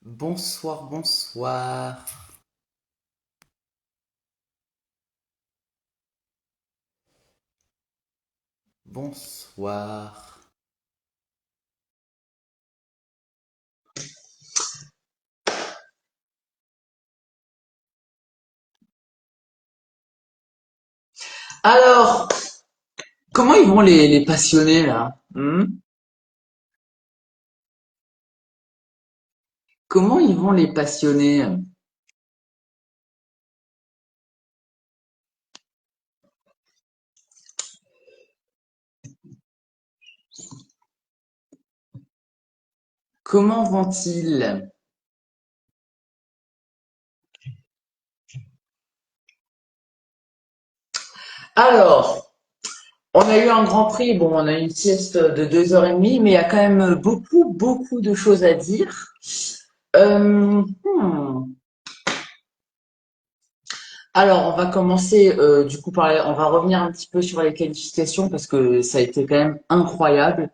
Bonsoir, bonsoir, bonsoir. Alors, comment ils vont les passionnés là? Comment ils vont les passionnés? Comment vont-ils? Alors, on a eu un Grand Prix, bon, on a eu une sieste de 2h30, mais il y a quand même beaucoup, beaucoup de choses à dire. Euh, hmm. Alors, on va commencer du coup on va revenir un petit peu sur les qualifications parce que ça a été quand même incroyable.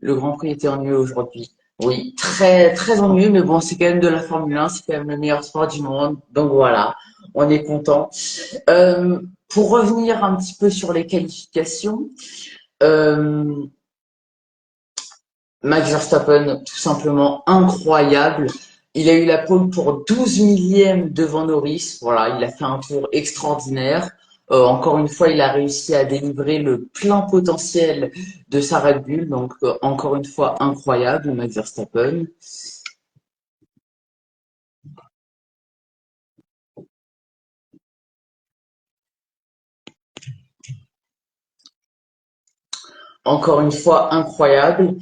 Le Grand Prix était ennuyeux aujourd'hui. Oui, très très ennuyeux, mais bon, c'est quand même de la Formule 1, c'est quand même le meilleur sport du monde. Donc voilà, on est content. Pour revenir un petit peu sur les qualifications, euh, Max Verstappen, tout simplement incroyable. Il a eu la pole pour 12 millièmes devant Norris. Voilà, il a fait un tour extraordinaire. Encore une fois, il a réussi à délivrer le plein potentiel de sa Red Bull. Donc, encore une fois, incroyable, Max Verstappen. Encore une fois, incroyable.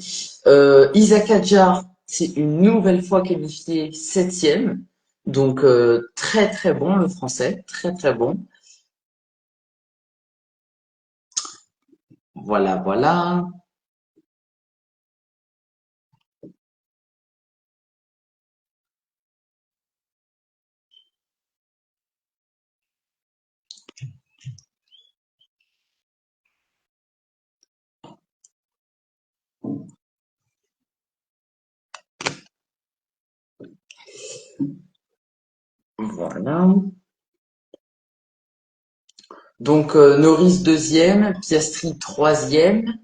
Isaac Hadjar, c'est une nouvelle fois qualifié septième. Donc, très très bon le français, très très bon. Voilà, voilà. Voilà. Donc Norris deuxième, Piastri troisième,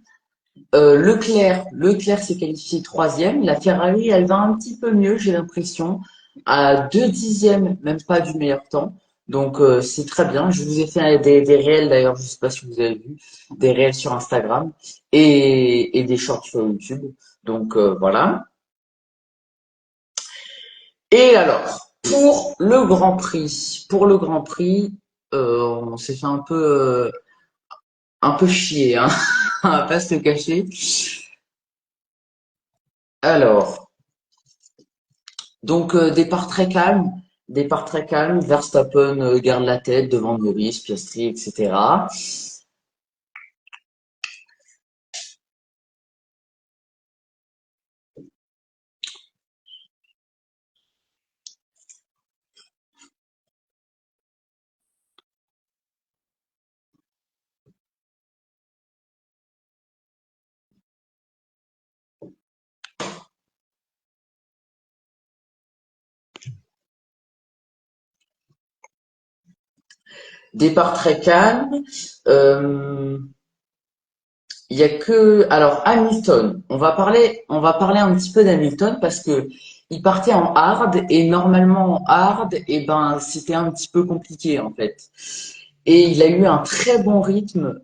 Leclerc s'est qualifié troisième. La Ferrari, elle va un petit peu mieux, j'ai l'impression, à 2 dixièmes, même pas du meilleur temps. Donc c'est très bien. Je vous ai fait des réels d'ailleurs, je sais pas si vous avez vu, des réels sur Instagram et des shorts sur YouTube. Donc voilà. Et alors, pour le Grand Prix, on s'est fait un peu chier, hein. On va pas se le cacher. Alors, donc départ très calme, Verstappen garde la tête devant Norris, Piastri, etc. Départ très calme. Euh, Il y a que alors Hamilton. On va parler un petit peu d'Hamilton parce que il partait en hard et normalement en hard, et ben c'était un petit peu compliqué en fait. Et il a eu un très bon rythme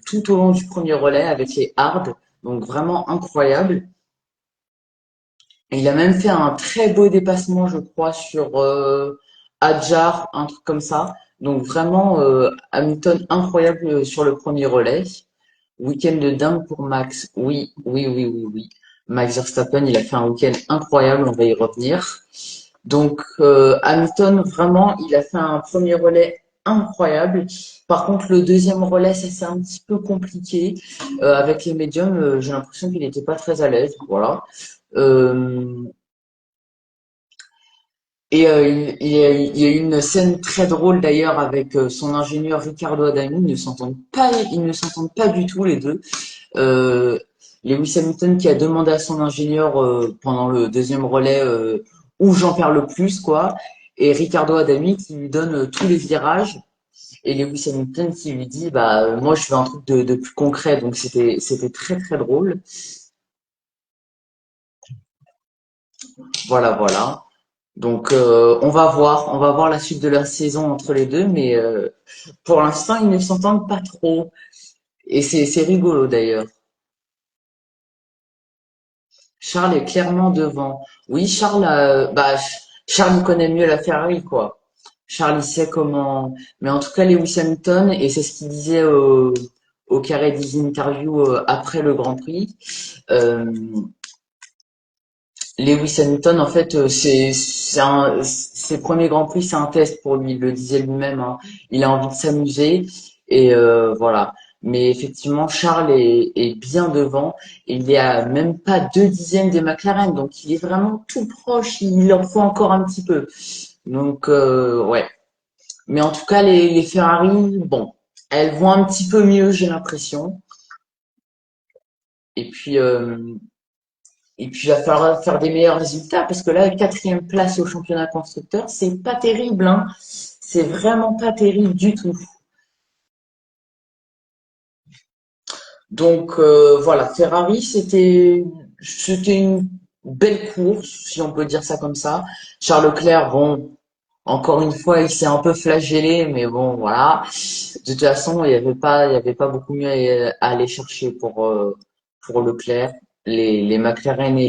tout au long du premier relais avec les hards, donc vraiment incroyable. Et il a même fait un très beau dépassement, je crois, sur Hadjar, un truc comme ça. Donc vraiment Hamilton incroyable sur le premier relais. Week-end de dingue pour Max. Oui, oui, oui, oui, oui. Max Verstappen, il a fait un week-end incroyable, on va y revenir. Donc Hamilton, vraiment, il a fait un premier relais incroyable. Par contre, le deuxième relais, ça c'est un petit peu compliqué. Avec les médiums, j'ai l'impression qu'il n'était pas très à l'aise. Voilà. Euh, il y a eu une scène très drôle d'ailleurs avec son ingénieur Ricardo Adami. Ils ne s'entendent pas du tout les deux. Euh, Lewis Hamilton qui a demandé à son ingénieur pendant le deuxième relais où j'en perds le plus, quoi. Et Ricardo Adami qui lui donne tous les virages. Et Lewis Hamilton qui lui dit, bah, moi, je veux un truc de plus concret. Donc, c'était très, très drôle. Voilà, voilà. Donc, on va voir la suite de la saison entre les deux. Mais pour l'instant, ils ne s'entendent pas trop. Et c'est rigolo d'ailleurs. Charles est clairement devant. Oui, Charles, Charles il connaît mieux la Ferrari, quoi. Charles, il sait comment. Mais en tout cas, Lewis Hamilton, et c'est ce qu'il disait au carré des interviews après le Grand Prix. euh, Lewis Hamilton, en fait, ses premiers Grands Prix, c'est un test pour lui. Il le disait lui-même, hein. Il a envie de s'amuser et voilà. Mais effectivement, Charles est bien devant. Et il est à même pas 2 dixièmes des McLaren, donc il est vraiment tout proche. Il en faut encore un petit peu. Donc ouais. Mais en tout cas, les Ferrari, bon, elles vont un petit peu mieux, j'ai l'impression. Et puis et puis, il va falloir faire des meilleurs résultats parce que là, quatrième place au championnat constructeur, c'est pas terrible, hein. C'est vraiment pas terrible du tout. Donc voilà, Ferrari, c'était une belle course, si on peut dire ça comme ça. Charles Leclerc, bon, encore une fois, il s'est un peu flagellé, mais bon, voilà. De toute façon, il y avait pas beaucoup mieux à aller chercher pour Leclerc. Les McLaren et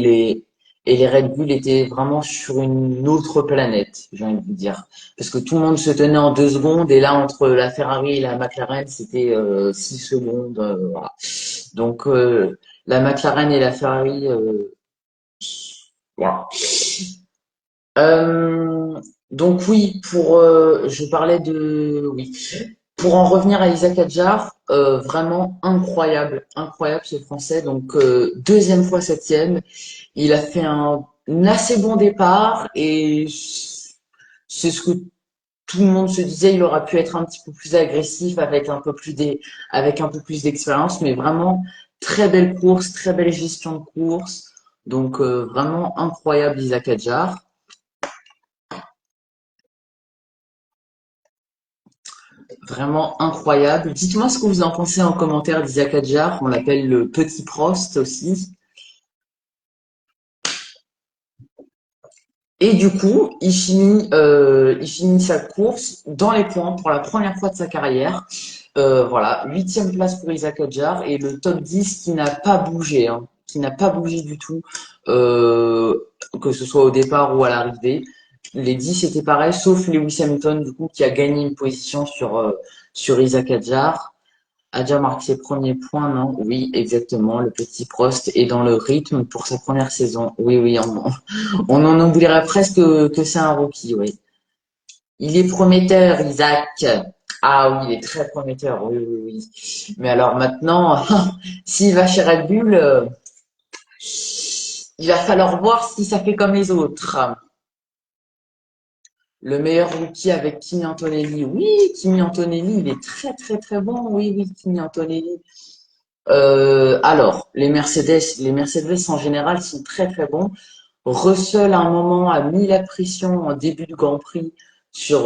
les Red Bull étaient vraiment sur une autre planète, j'ai envie de vous dire. Parce que tout le monde se tenait en 2 secondes, et là, entre la Ferrari et la McLaren, c'était 6 secondes. Voilà. Donc, la McLaren et la Ferrari, voilà. Euh, donc oui, je parlais oui, pour en revenir à Isaac Adjar, vraiment incroyable, incroyable ce Français. Donc deuxième fois septième, il a fait un assez bon départ et c'est ce que tout le monde se disait. Il aurait pu être un petit peu plus agressif avec un peu plus d'expérience, mais vraiment très belle course, très belle gestion de course. Donc vraiment incroyable Isaac Adjar. Vraiment incroyable. Dites-moi ce que vous en pensez en commentaire d'Isaac Adjar. On l'appelle le petit Prost aussi. Et du coup, il finit sa course dans les points pour la première fois de sa carrière. Voilà, huitième place pour Isaac Adjar et le top 10 qui n'a pas bougé, hein, qui n'a pas bougé du tout, euh, que ce soit au départ ou à l'arrivée. Les 10 étaient pareils, sauf Lewis Hamilton, du coup, qui a gagné une position sur Isaac Adjar. A déjà marqué ses premiers points, non? Oui, exactement. Le petit Prost est dans le rythme pour sa première saison. Oui, oui, on en oublierait presque que c'est un rookie, oui. Il est prometteur, Isaac. Ah oui, il est très prometteur, oui, oui, oui. Mais alors maintenant, s'il va chez Red Bull, il va falloir voir si ça fait comme les autres. Le meilleur rookie avec Kimi Antonelli. Oui, Kimi Antonelli, il est très, très, très bon. Oui, oui, Kimi Antonelli. Alors, les Mercedes en général sont très très bons. Russell à un moment a mis la pression en début de Grand Prix sur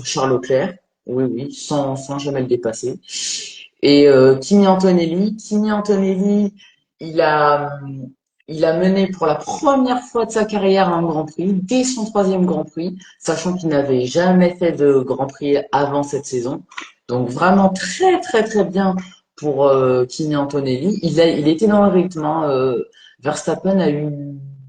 Charles Leclerc. Oui, oui, sans jamais le dépasser. Et Kimi Antonelli, il a, il a mené pour la première fois de sa carrière un Grand Prix, dès son troisième Grand Prix, sachant qu'il n'avait jamais fait de Grand Prix avant cette saison. Donc vraiment très très très bien pour Kimi Antonelli. Il était dans le rythme, hein. Verstappen a eu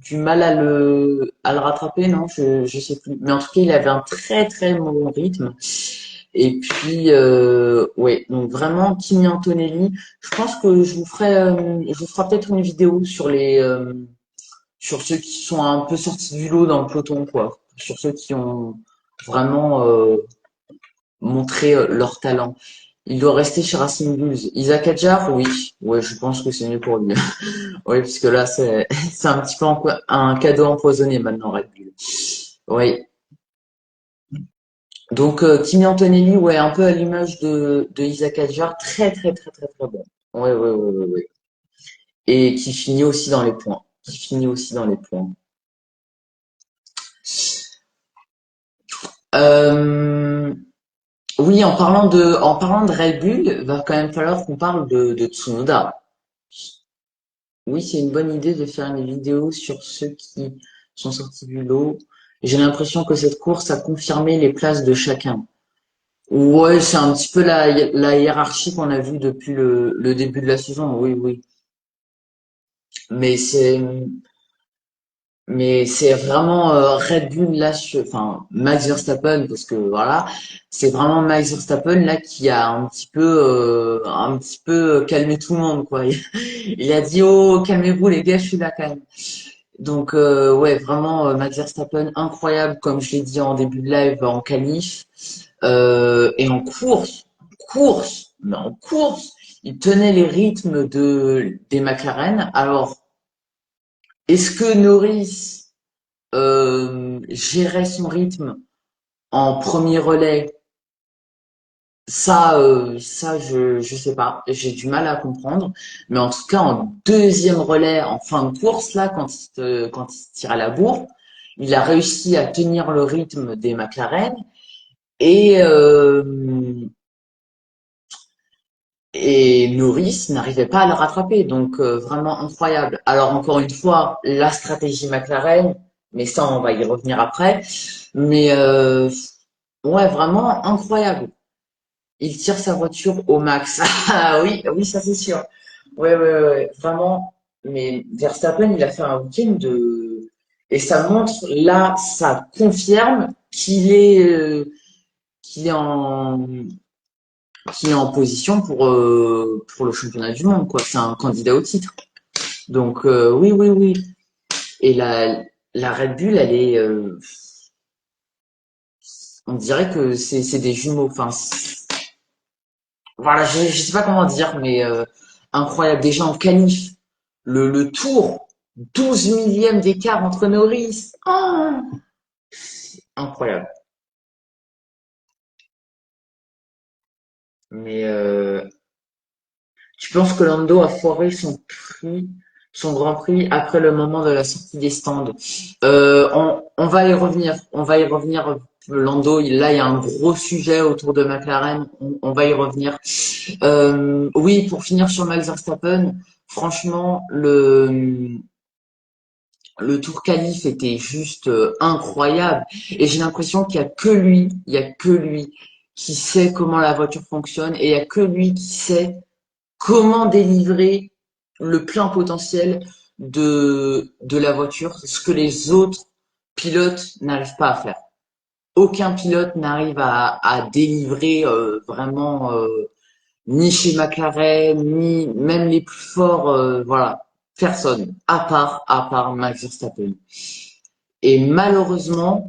du mal à le rattraper, non, je sais plus. Mais en tout cas, il avait un très très bon rythme. Et puis, ouais, donc vraiment, Kimi Antonelli, je pense que je vous ferai peut-être une vidéo sur ceux qui sont un peu sortis du lot dans le peloton, quoi. Sur ceux qui ont vraiment montré leur talent. Il doit rester chez Racing Bulls. Isaac Adjar, oui. Ouais, je pense que c'est mieux pour lui. Oui, puisque là, c'est un petit peu un cadeau empoisonné maintenant, Red Bull. Oui. Donc, Kimi Antonelli, ouais, un peu à l'image de Isaac Adjar, très, très, très, très, très bon. Ouais, ouais, ouais, ouais, ouais. et qui finit aussi dans les points. Qui finit aussi dans les points. Euh, oui, en parlant de Red Bull, va quand même falloir qu'on parle de Tsunoda. Oui, c'est une bonne idée de faire une vidéo sur ceux qui sont sortis du lot. J'ai l'impression que cette course a confirmé les places de chacun. Ouais, c'est un petit peu la hiérarchie qu'on a vue depuis le début de la saison. Oui, oui. Mais c'est, mais c'est vraiment Red Bull là, enfin Max Verstappen, parce que voilà, c'est vraiment Max Verstappen là qui a un petit peu calmé tout le monde quoi. Il a dit oh calmez-vous les gars, je suis là quand même. Donc ouais, vraiment Max Verstappen incroyable comme je l'ai dit en début de live en qualif et en mais en course, il tenait les rythmes des McLaren. Alors est-ce que Norris gérait son rythme en premier relais? Ça, je sais pas, j'ai du mal à comprendre. Mais en tout cas, en deuxième relais, en fin de course, là, quand il se tire à la bourre, il a réussi à tenir le rythme des McLaren et, euh, et Norris n'arrivait pas à le rattraper. Donc, vraiment incroyable. Alors, encore une fois, la stratégie McLaren, mais ça, on va y revenir après. Mais, ouais, vraiment incroyable. Il tire sa voiture au max. Ah oui, oui, ça c'est sûr. Ouais, ouais, ouais, ouais, vraiment. Mais Verstappen, il a fait un week-end de... Et ça montre, là, ça confirme qu'il est qu'il est en position pour le championnat du monde, quoi. C'est un candidat au titre. Donc, oui, oui, oui. Et la Red Bull, elle est... on dirait que c'est des jumeaux. Enfin, voilà, je sais pas comment dire, mais incroyable. Déjà en qualif, le tour, 12 millièmes d'écart entre Norris. Ah, incroyable. Mais tu penses que Lando a foiré son Grand Prix après le moment de la sortie des stands? On va y revenir. On va y revenir. Lando, là, il y a un gros sujet autour de McLaren. On va y revenir. Oui, pour finir sur Max Verstappen, franchement, le tour qualif était juste incroyable. Et j'ai l'impression il y a que lui qui sait comment la voiture fonctionne et il y a que lui qui sait comment délivrer le plein potentiel de la voiture, ce que les autres pilotes n'arrivent pas à faire. Aucun pilote n'arrive à délivrer vraiment ni chez McLaren, ni même les plus forts, voilà, personne, à part Max Verstappen. Et malheureusement,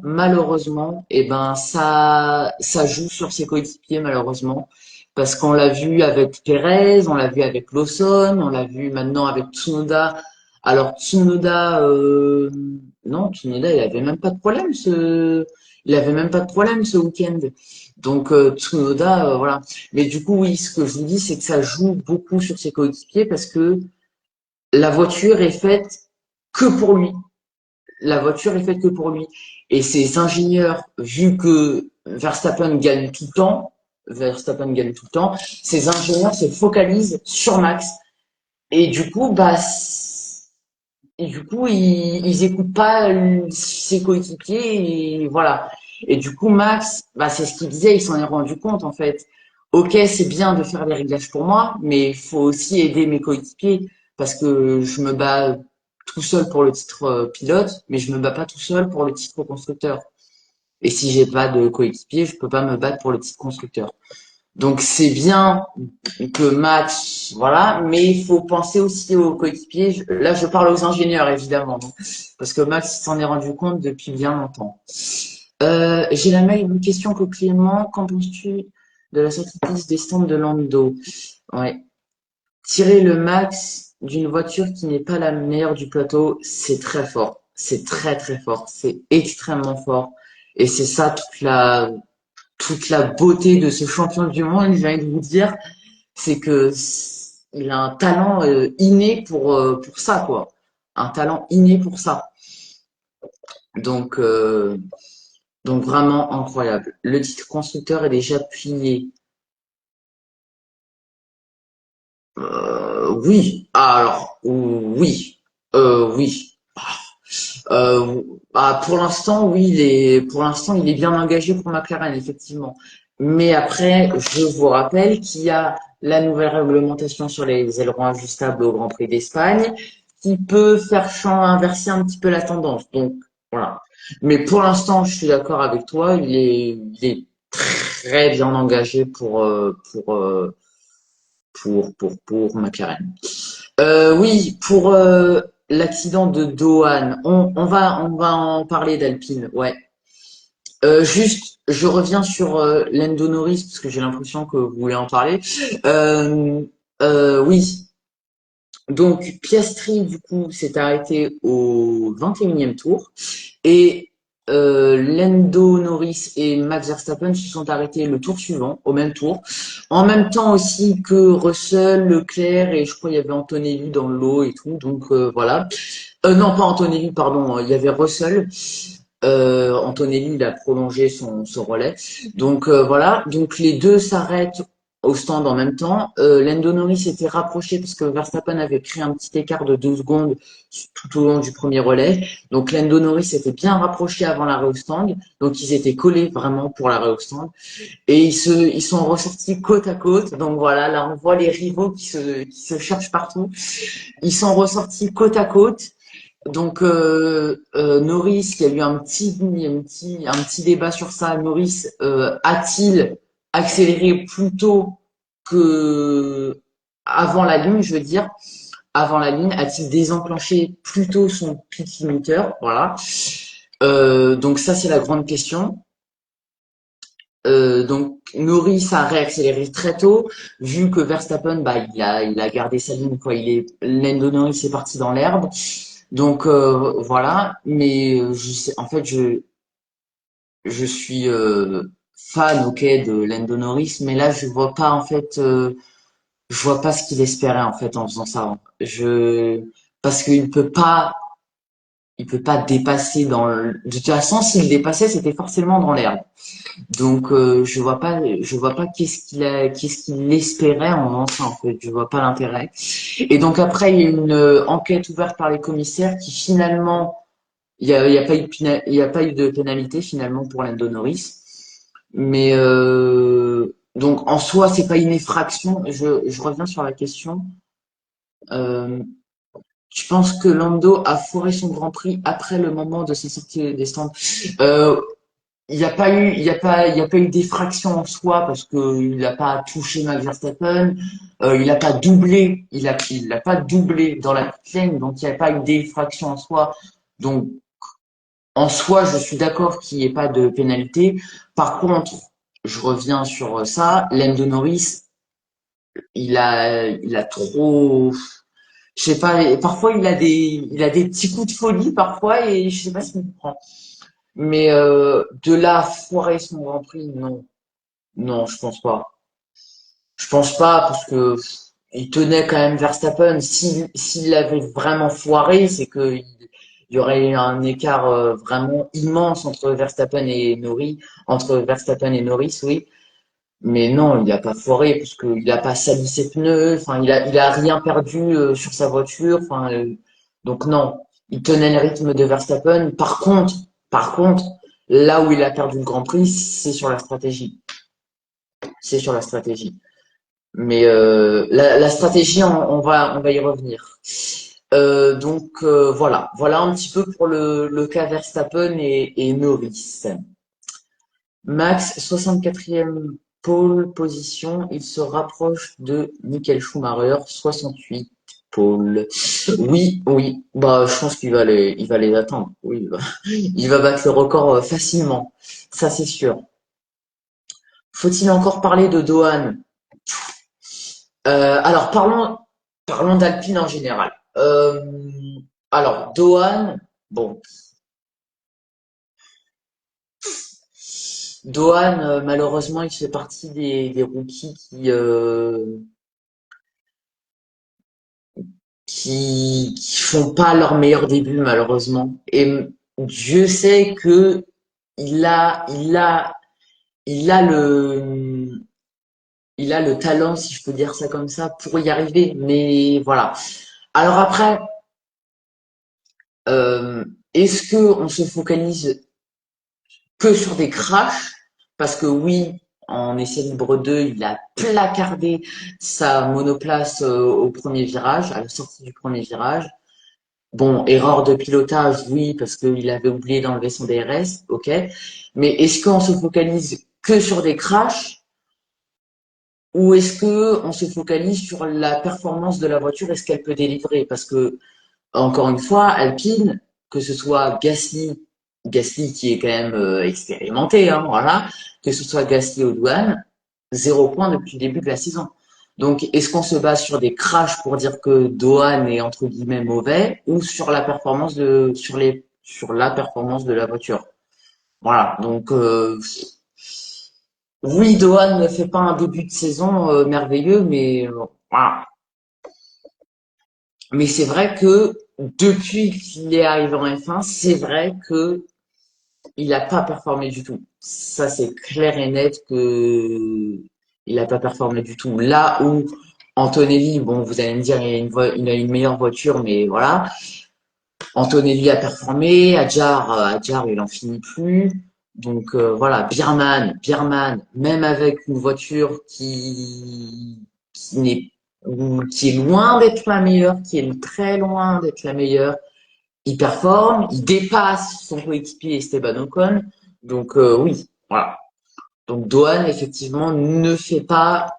eh ben ça joue sur ses coéquipiers malheureusement, parce qu'on l'a vu avec Perez, on l'a vu avec Lawson, on l'a vu maintenant avec Tsunoda. Alors Tsunoda, non, Tsunoda, il avait même pas de problème ce week-end. Donc Tsunoda, voilà. Mais du coup, oui, ce que je vous dis, c'est que ça joue beaucoup sur ses coéquipiers parce que la voiture est faite que pour lui. La voiture est faite que pour lui. Et ses ingénieurs, vu que Verstappen gagne tout le temps, ses ingénieurs se focalisent sur Max. Et du coup, ils écoutent pas ses coéquipiers et voilà. Et du coup, Max, c'est ce qu'il disait, il s'en est rendu compte en fait. Ok, c'est bien de faire les réglages pour moi, mais il faut aussi aider mes coéquipiers parce que je me bats tout seul pour le titre pilote, mais je me bats pas tout seul pour le titre constructeur. Et si j'ai pas de coéquipier, je peux pas me battre pour le titre constructeur. Donc c'est bien que Max, voilà, mais il faut penser aussi aux coéquipiers. Là, je parle aux ingénieurs évidemment, hein, parce que Max s'en est rendu compte depuis bien longtemps. J'ai la même question que Clément. Qu'en penses-tu de la sortie de piste des stands de Lando? Ouais. Tirer le max d'une voiture qui n'est pas la meilleure du plateau, c'est très fort. C'est très très fort. C'est extrêmement fort. Et c'est ça toute la beauté de ce champion du monde, j'ai envie de vous dire, c'est que il a un talent inné pour ça, quoi. Un talent inné pour ça. Donc, euh, donc vraiment incroyable. Le titre constructeur est déjà plié. Oui. Ah, alors, oui. Oui. Pour l'instant, oui, pour l'instant, il est bien engagé pour McLaren, effectivement. Mais après, je vous rappelle qu'il y a la nouvelle réglementation sur les ailerons ajustables au Grand Prix d'Espagne qui peut faire inverser un petit peu la tendance. Donc, voilà. Mais pour l'instant, je suis d'accord avec toi, il est très bien engagé pour McLaren. Oui, pour l'accident de Dohan, on va en parler d'Alpine, ouais. Juste, je reviens sur Lando Norris parce que j'ai l'impression que vous voulez en parler. Euh, oui, donc Piastri du coup s'est arrêté au 21e tour et Lando Norris et Max Verstappen se sont arrêtés le tour suivant, au même tour, en même temps aussi que Russell, Leclerc et je crois il y avait Antonelli dans le lot et tout, donc voilà. Non, pas Antonelli, pardon, il y avait Russell. Antonelli, il a prolongé son relais. Donc voilà, donc les deux s'arrêtent au stand en même temps. Lando Norris s'était rapproché parce que Verstappen avait pris un petit écart de 2 secondes tout au long du premier relais. Donc Lando Norris s'était bien rapproché avant l'arrêt au stand. Donc ils étaient collés vraiment pour l'arrêt au stand. Et ils sont ressortis côte à côte. Donc voilà, là on voit les rivaux qui se cherchent partout. Ils sont ressortis côte à côte. Donc Norris, il y a eu un petit débat sur ça. Norris a-t-il accéléré plus tôt que avant la ligne, je veux dire, avant la ligne, a-t-il désenclenché plus tôt son pit limiter? Voilà. Donc ça c'est la grande question. Donc Norris a réaccéléré très tôt, vu que Verstappen, bah, il a gardé sa ligne, quoi. Lando Norris est parti dans l'herbe. Donc voilà, mais en fait, je suis fan, ok, de Lando Norris, mais là, je vois pas ce qu'il espérait en fait en faisant ça. Parce il peut pas dépasser de toute façon, s'il dépassait, c'était forcément dans l'herbe. Donc je vois pas qu'est-ce qu'il espérait en faisant ça en fait. Je vois pas l'intérêt. Et donc après, il y a une enquête ouverte par les commissaires qui finalement il y a pas eu il y a pas eu de pénalité finalement pour Lando Norris. Mais donc en soi, c'est pas une effraction. Je reviens sur la question. Euh, tu penses que Lando a foiré son Grand Prix après le moment de sa sortie des stands? Euh, il n'y a pas eu, il y a pas eu d'effraction en soi parce que il n'a pas touché Max Verstappen. Il n'a pas doublé. Il a pas doublé dans la pit lane, donc il n'y a pas eu d'effraction en soi. Donc en soi, je suis d'accord qu'il n'y ait pas de pénalité. Par contre, je reviens sur ça. Lando Norris, il a trop, je sais pas, parfois il a des petits coups de folie parfois et je sais pas ce qu'il prend. Mais de là à foirer son Grand Prix, non, non, je pense pas. Je pense pas parce que il tenait quand même Verstappen. S'il l'avait vraiment foiré, c'est que il y aurait eu un écart vraiment immense entre Verstappen et Norris, oui. Mais non, il a pas foiré parce qu'il a pas sali ses pneus. Enfin, il a rien perdu sur sa voiture. Enfin, donc non, il tenait le rythme de Verstappen. Par contre, là où il a perdu le Grand Prix, c'est sur la stratégie. C'est sur la stratégie. Mais la stratégie, on va y revenir. Donc voilà un petit peu pour le cas Verstappen et Norris. Max, 64e pole position, il se rapproche de Michael Schumacher, 68 pole. Oui, oui, bah je pense qu'il va les attendre. Oui, il va battre le record facilement, ça c'est sûr. Faut-il encore parler de Dohan? Alors parlons d'Alpine en général. Alors Dohan, bon, Dohan malheureusement il fait partie des rookies qui font pas leur meilleur début malheureusement. Et Dieu sait que il a, il a, il a le talent, si je peux dire ça comme ça, pour y arriver. Mais voilà. Alors après, est-ce que on se focalise que sur des crashs? Parce que oui, en essai libre 2, il a placardé sa monoplace au premier virage, à la sortie du premier virage. Bon, erreur de pilotage, oui, parce qu'il avait oublié d'enlever son DRS, ok. Mais est-ce qu'on se focalise que sur des crashs ou est-ce que on se focalise sur la performance de la voiture, est-ce qu'elle peut délivrer? Parce que encore une fois, Alpine, que ce soit Gasly qui est quand même expérimenté, hein, voilà, que ce soit Gasly ou Douane, 0 point depuis le début de la saison. Donc, est-ce qu'on se base sur des crashs pour dire que Dohan est entre guillemets mauvais ou sur la performance sur la performance de la voiture? Voilà. Donc, oui, Dohan ne fait pas un début de saison merveilleux, mais voilà. Mais c'est vrai que depuis qu'il est arrivé en F1, c'est vrai que il n'a pas performé du tout. Ça, c'est clair et net que il n'a pas performé du tout. Là où Antonelli, bon, vous allez me dire, il a une meilleure voiture, mais voilà. Antonelli a performé, Adjar, il en finit plus. Donc voilà, Bierman, même avec une voiture qui n'est qui est loin d'être la meilleure, qui est très loin d'être la meilleure, il performe, il dépasse son coéquipier Esteban Ocon. Donc oui, voilà. Donc Dohan effectivement ne fait pas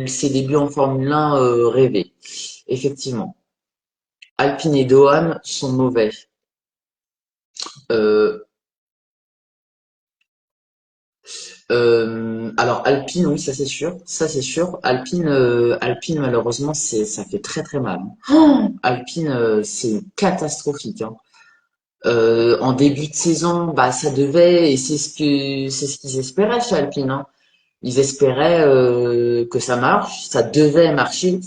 ses débuts en Formule 1 rêver. Effectivement, Alpine et Dohan sont mauvais. Euh, alors Alpine, oui, ça c'est sûr, ça c'est sûr. Alpine malheureusement, ça fait très très mal. Alpine, c'est catastrophique, hein. En début de saison, bah ça devait, et c'est ce qu'ils espéraient chez Alpine, hein. Ils espéraient que ça marche, ça devait marcher,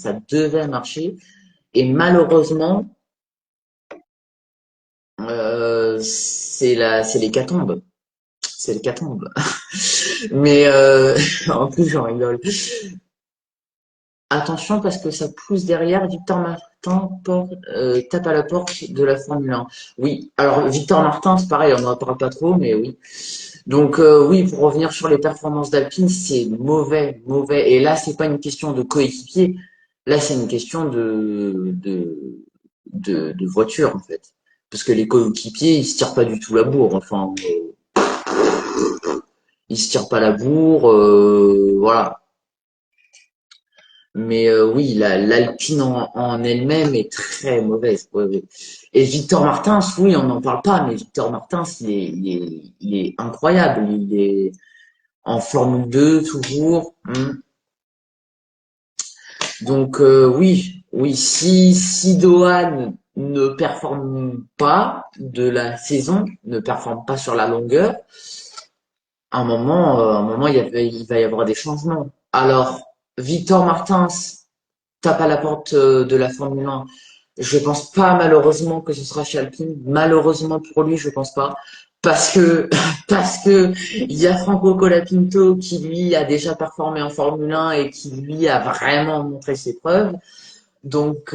et malheureusement, c'est l'hécatombe, c'est l'hécatombe. Mais en plus j'en rigole. Attention parce que ça pousse derrière. Victor Martin tape à la porte de la Formule 1. Oui, alors Victor Martin, c'est pareil, on n'en parle pas trop, mais oui. Donc oui, pour revenir sur les performances d'Alpine, c'est mauvais, mauvais. Et là, c'est pas une question de coéquipier. Là, c'est une question de voiture en fait. Parce que les coéquipiers, ils se tirent pas du tout la bourre. Enfin, ils se tirent pas la bourre. Voilà. Mais oui, l'Alpine en elle-même est très mauvaise. Ouais, ouais. Et Victor Martins, oui, on n'en parle pas, mais Victor Martins, il est incroyable. Il est en Formule 2 toujours. Donc oui, oui, si Dohan ne performe pas de la saison, ne performe pas sur la longueur, à un moment, il va y avoir des changements. Alors, Victor Martins tape à la porte de la Formule 1. Je pense pas malheureusement que ce sera chez Alpine. Malheureusement pour lui, je pense pas. Parce que parce que il y a Franco Colapinto qui lui a déjà performé en Formule 1 et qui lui a vraiment montré ses preuves. Donc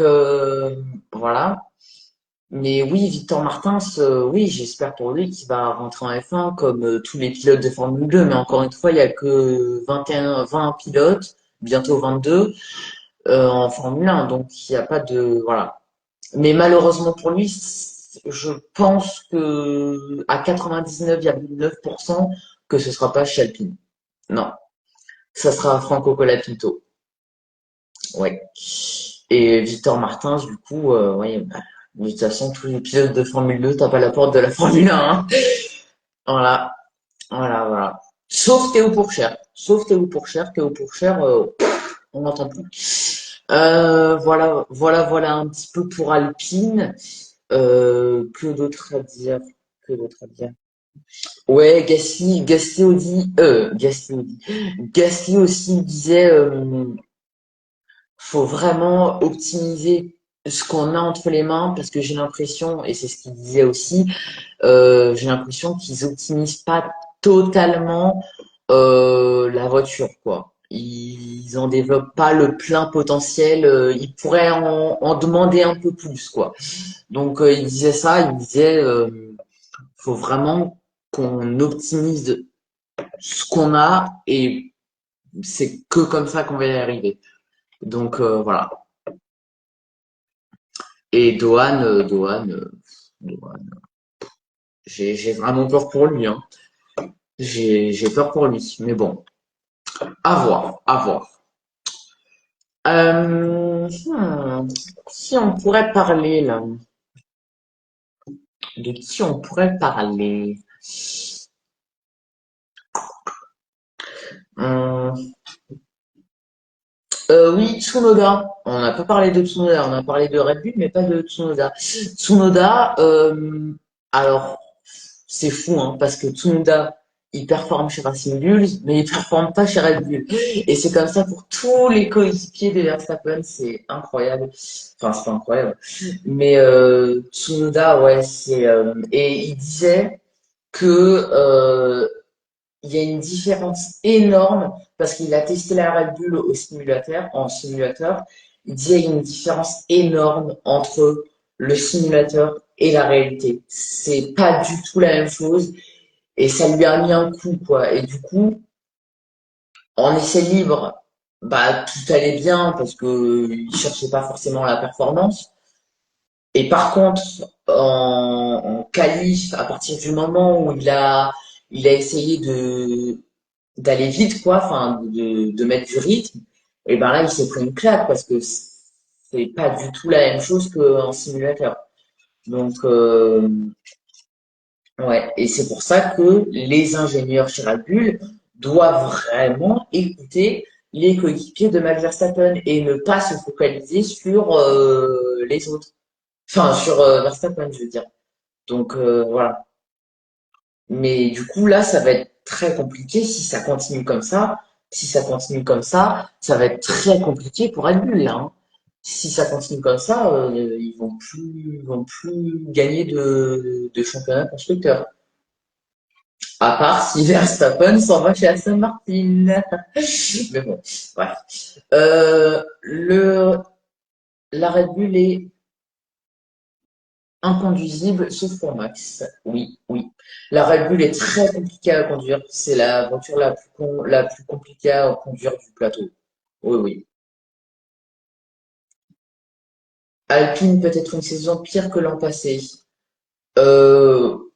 voilà. Mais oui, Victor Martins, oui, j'espère pour lui qu'il va rentrer en F1 comme tous les pilotes de Formule 2. Mais encore une fois, il y a que 20 pilotes, bientôt 22 en Formule 1. Donc il n'y a pas de voilà. Mais malheureusement pour lui, je pense que à 99,9% que ce sera pas chez Alpine. Non, ça sera Franco Colapinto. Ouais. Et Victor Martins, du coup, ouais, bah, de toute façon, tous les pilotes de Formule 2 tapent à la porte de la Formule 1, hein. Voilà, voilà. Sauf Théo Pourchaire. Sauf Théo Pourchaire. Théo Pourchaire, on n'entend plus. Voilà un petit peu pour Alpine. Que d'autre à dire? Que d'autre à dire? Ouais, Gasly aussi disait, faut vraiment optimiser ce qu'on a entre les mains, parce que j'ai l'impression, et c'est ce qu'il disait aussi, j'ai l'impression qu'ils optimisent pas totalement la voiture, quoi. Ils en développent pas le plein potentiel. Ils pourraient en demander un peu plus, quoi. Donc il disait ça, il disait faut vraiment qu'on optimise ce qu'on a et c'est que comme ça qu'on va y arriver. Donc voilà. Et Dohan, j'ai vraiment peur pour lui, hein. J'ai peur pour lui, mais bon, à voir, à voir. Si on pourrait parler là, de qui on pourrait parler? Hum, oui, Tsunoda. On n'a pas parlé de Tsunoda, on a parlé de Red Bull, mais pas de Tsunoda. Tsunoda, alors c'est fou, hein, parce que Tsunoda, il performe chez Racing Bulls, mais il performe pas chez Red Bull. Et c'est comme ça pour tous les coéquipiers de Verstappen, c'est incroyable. Enfin, c'est pas incroyable. Mais Tsunoda, ouais, et il disait que il y a une différence énorme parce qu'il a testé la Red Bull au simulateur, en simulateur. Il disait qu'il y a une différence énorme entre le simulateur et la réalité. C'est pas du tout la même chose et ça lui a mis un coup, quoi. Et du coup, en essai libre, bah tout allait bien parce que il cherchait pas forcément la performance. Et par contre, en qualif, à partir du moment où il a essayé d'aller vite, quoi, enfin, de mettre du rythme, et ben là, il s'est pris une claque parce que c'est pas du tout la même chose qu'en simulateur. Donc, ouais, et c'est pour ça que les ingénieurs chez Red Bull doivent vraiment écouter les coéquipiers de Max Verstappen et ne pas se focaliser sur les autres. Enfin, sur Verstappen, je veux dire. Donc, voilà. Mais du coup, là, ça va être très compliqué si ça continue comme ça. Si ça continue comme ça va être très compliqué pour Red Bull, là, hein. Si ça continue comme ça, ils vont plus gagner de championnat constructeur. À part si Verstappen s'en va chez Aston Martin. Mais bon, ouais. La Red Bull est inconduisible, sauf pour Max. Oui, oui. La Red Bull est très compliquée à conduire. C'est la voiture la plus compliquée à conduire du plateau. Oui, oui. Alpine peut-être une saison pire que l'an passé.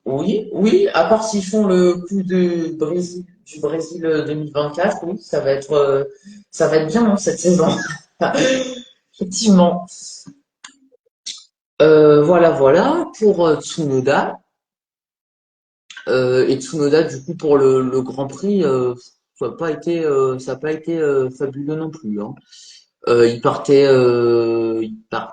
Oui, oui. À part s'ils font le coup du Brésil 2024, oui, ça va être bien, hein, cette saison. Effectivement. Voilà, voilà pour Tsunoda. Et Tsunoda, du coup, pour le Grand Prix, ça a pas été fabuleux non plus, hein. Il partait. Euh, il est pas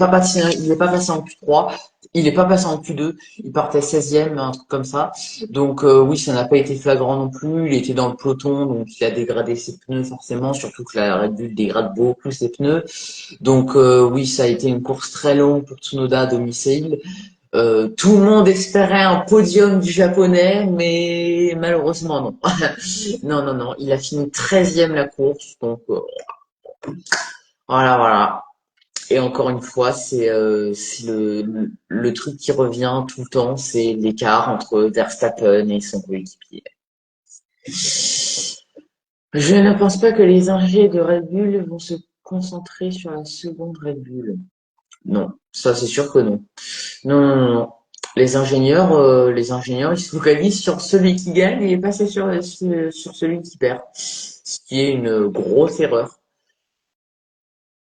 passé, il est pas passé en Q3, il est pas passé en Q2, il partait 16e, un truc comme ça. Donc oui, ça n'a pas été flagrant non plus. Il était dans le peloton, donc il a dégradé ses pneus forcément, surtout que la Red Bull dégrade beaucoup ses pneus. Donc oui, ça a été une course très longue pour Tsunoda à domicile. Tout le monde espérait un podium du japonais, mais malheureusement non. Non, non, non, il a fini 13e la course, donc voilà, voilà. Et encore une fois, c'est le truc qui revient tout le temps, c'est l'écart entre Verstappen et son coéquipier. Je ne pense pas que les ingés de Red Bull vont se concentrer sur la seconde Red Bull. Non, ça c'est sûr que non. Non, non, non, non. Les ingénieurs, ils se focalisent sur celui qui gagne et pas sur celui qui perd. Ce qui est une grosse erreur.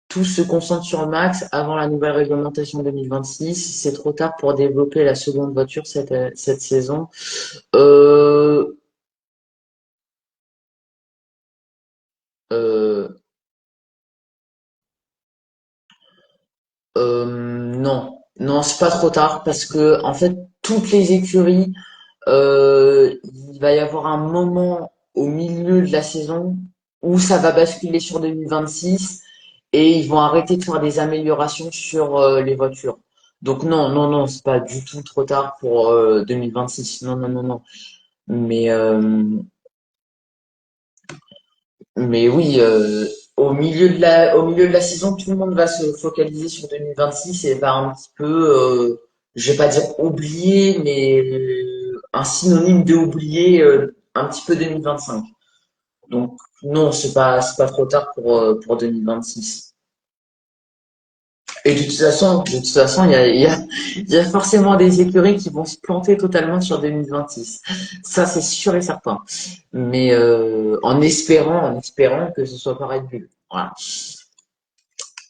Tout se concentre sur Max avant la nouvelle réglementation 2026. C'est trop tard pour développer la seconde voiture cette saison. Euh, euh, non, non, c'est pas trop tard parce que en fait toutes les écuries il va y avoir un moment au milieu de la saison où ça va basculer sur 2026 et ils vont arrêter de faire des améliorations sur les voitures. Donc non, non, non, c'est pas du tout trop tard pour 2026. Non, non, non, non. Mais mais oui, au milieu de la saison, tout le monde va se focaliser sur 2026 et va un petit peu, je vais pas dire oublier, mais un synonyme de oublier un petit peu 2025. Donc non, c'est pas trop tard pour 2026. Et de toute façon, il y a forcément des écuries qui vont se planter totalement sur 2026. Ça, c'est sûr et certain. Mais en espérant que ce soit pas Red Bull. Voilà,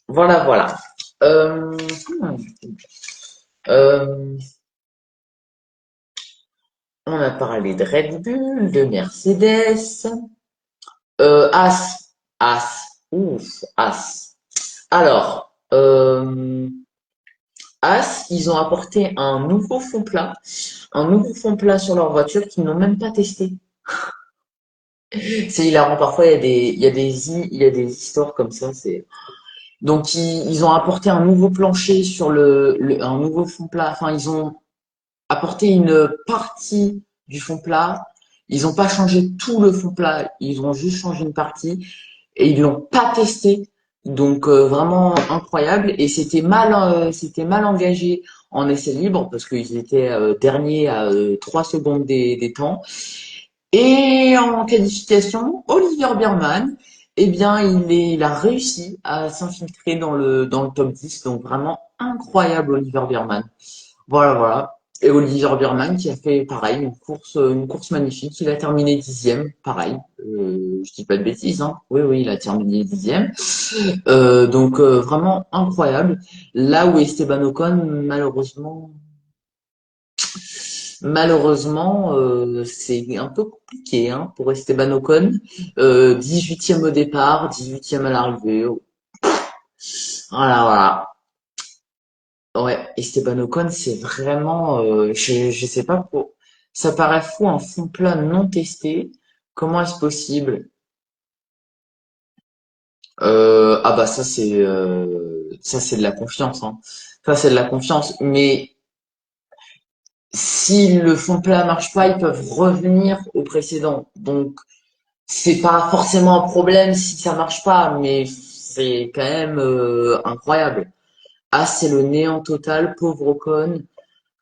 voilà, voilà. Euh, hmm, euh, on a parlé de Red Bull, de Mercedes, As, As, ouf, As. Alors, As, ils ont apporté un nouveau fond plat sur leur voiture qu'ils n'ont même pas testé. C'est hilarant. Parfois, il y a des histoires comme ça. Donc, ils ont apporté un nouveau plancher sur un nouveau fond plat. Enfin, ils ont apporté une partie du fond plat. Ils n'ont pas changé tout le fond plat. Ils ont juste changé une partie et ils l'ont pas testé. Donc vraiment incroyable. Et c'était mal engagé en essai libre parce qu'ils étaient derniers à 3 secondes des temps. Et en qualification, Oliver Biermann, eh bien, il a réussi à s'infiltrer dans le top 10. Donc vraiment incroyable Oliver Biermann. Voilà, voilà. Et Oliver Biermann qui a fait pareil, une course magnifique. Il a terminé dixième, pareil. Je dis pas de bêtises, hein. Oui, oui, il a terminé dixième. Donc vraiment incroyable. Là où Esteban Ocon, malheureusement, c'est un peu compliqué hein, pour Esteban Ocon. 18e au départ, 18e à l'arrivée. Voilà, voilà. Ouais, Esteban Ocon, c'est vraiment, je sais pas pour, ça paraît fou un fond plat non testé. Comment est-ce possible? Ah bah ça c'est de la confiance, hein. Ça c'est de la confiance. Mais si le fond plat marche pas, ils peuvent revenir au précédent. Donc c'est pas forcément un problème si ça marche pas, mais c'est quand même incroyable. Ah, c'est le néant total, pauvre Ocon.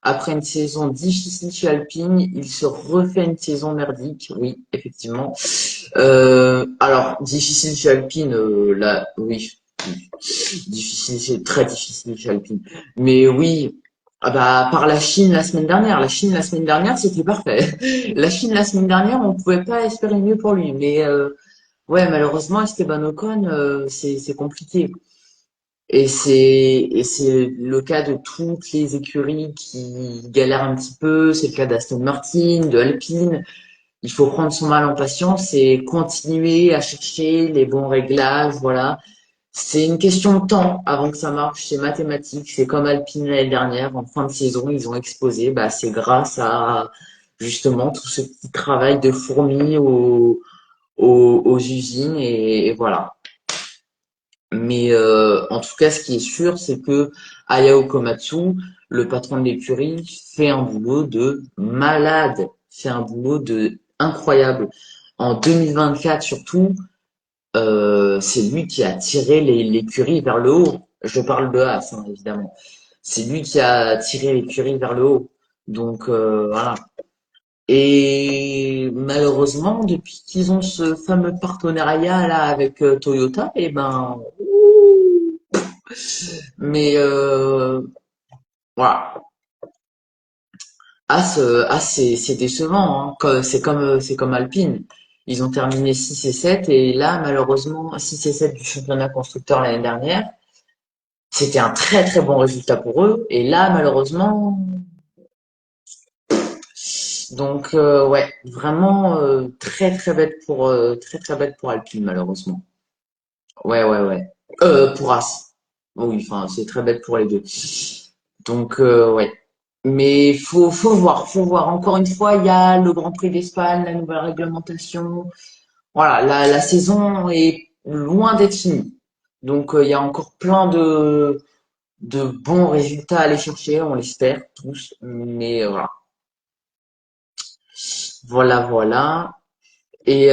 Après une saison difficile chez Alpine, il se refait une saison merdique. Oui, effectivement. Alors, difficile chez Alpine, là, oui. Difficile, c'est très difficile chez Alpine. Mais oui, ah bah, par la Chine la semaine dernière. La Chine la semaine dernière, c'était parfait. La Chine la semaine dernière, on pouvait pas espérer mieux pour lui. Mais ouais, malheureusement, Esteban Ocon, c'est compliqué. Et c'est le cas de toutes les écuries qui galèrent un petit peu. C'est le cas d'Aston Martin, de Alpine. Il faut prendre son mal en patience et continuer à chercher les bons réglages. Voilà. C'est une question de temps avant que ça marche. C'est mathématique. C'est comme Alpine l'année dernière. En fin de saison, ils ont explosé. Bah, c'est grâce à justement tout ce petit travail de fourmi aux usines et voilà. Mais en tout cas, ce qui est sûr, c'est que Hayao Komatsu, le patron de l'écurie, fait un boulot de malade, fait un boulot de incroyable. En 2024 surtout, c'est lui qui a tiré l'écurie vers le haut. Je parle de Haas, hein, évidemment. C'est lui qui a tiré l'écurie vers le haut. Donc voilà. Et malheureusement, depuis qu'ils ont ce fameux partenariat là avec Toyota, et ben mais voilà. As c'est décevant, hein. C'est comme Alpine. Ils ont terminé 6 et 7 et là malheureusement 6 et 7 du championnat constructeur l'année dernière, c'était un très très bon résultat pour eux et là malheureusement donc ouais, vraiment très très bête pour Alpine malheureusement. Ouais ouais ouais. Pour As. Oui, enfin c'est très bête pour les deux. Donc ouais. Mais faut voir. Encore une fois, il y a le Grand Prix d'Espagne, la nouvelle réglementation. Voilà, la saison est loin d'être finie. Donc, il y a encore plein de bons résultats à aller chercher, on l'espère tous. Mais voilà, voilà. Et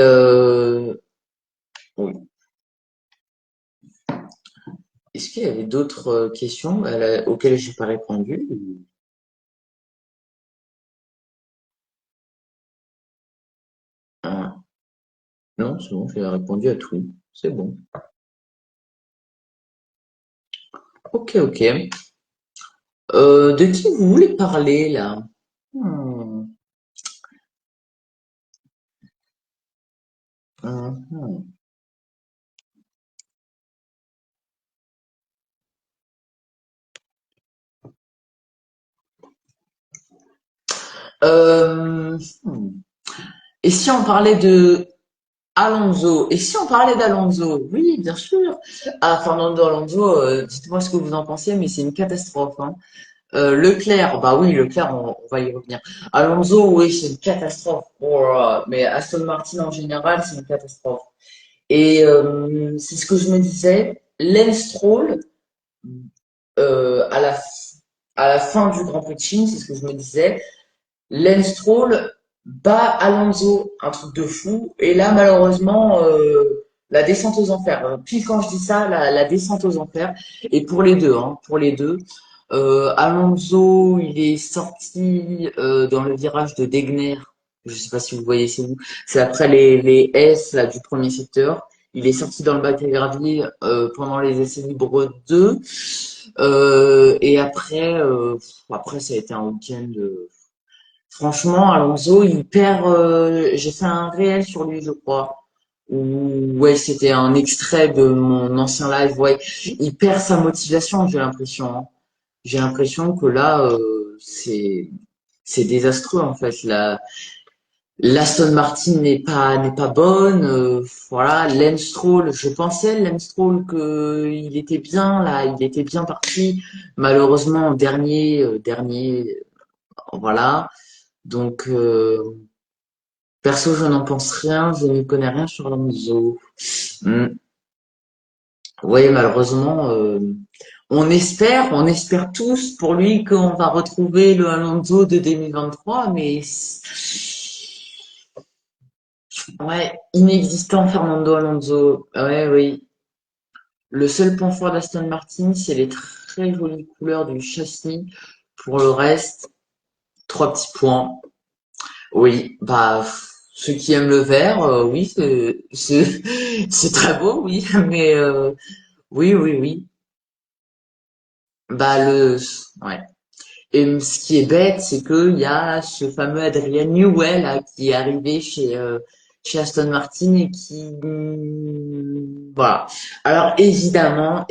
oui. Est-ce qu'il y avait d'autres questions auxquelles j'ai pas répondu? Ah, non, c'est bon, j'ai répondu à tout. C'est bon. Ok, ok. De qui vous voulez parler là? Hmm, hmm. Hmm. Et si on parlait de Alonso? Et si on parlait d'Alonso? Oui, bien sûr. Ah, Fernando Alonso, dites-moi ce que vous en pensez, mais c'est une catastrophe, hein. Leclerc, bah oui, Leclerc, on va y revenir. Alonso, oui, c'est une catastrophe. Oh là là. Mais Aston Martin en général, c'est une catastrophe. Et c'est ce que je me disais. Lance Stroll, euh, à la, à la fin du Grand Prix de Chine, c'est ce que je me disais. Lance Stroll bat Alonso, un truc de fou. Et là, malheureusement, la descente aux enfers. Puis quand je dis ça, la descente aux enfers. Et pour les deux, hein, pour les deux. Alonso, il est sorti dans le virage de Degner. Je sais pas si vous voyez, c'est où. C'est après les S là, du premier secteur. Il est sorti dans le bac à gravier pendant les essais libres 2. Et après, ça a été un week-end. Franchement, Alonso, il perd. J'ai fait un réel sur lui, je crois. Ou ouais, c'était un extrait de mon ancien live. Ouais, il perd sa motivation, j'ai l'impression, hein. J'ai l'impression que là, c'est désastreux en fait. L'Aston Martin n'est pas bonne. Voilà, Lance Stroll, je pensais Lance Stroll que il était bien là, il était bien parti. Malheureusement, dernier, voilà. Donc perso, je n'en pense rien, je ne connais rien sur Alonso. Hmm. Oui, malheureusement, on espère tous pour lui qu'on va retrouver le Alonso de 2023, mais ouais, inexistant Fernando Alonso. Ouais, oui. Le seul point fort d'Aston Martin, c'est les très jolies couleurs du châssis. Pour le reste, trois petits points. Oui, bah ceux qui aiment le vert, oui, c'est très beau, oui, mais oui, oui, oui. Bah ouais. Et ce qui est bête, c'est que il y a ce fameux Adrian Newell là, qui est arrivé chez Aston Martin et qui voilà. Alors évidemment,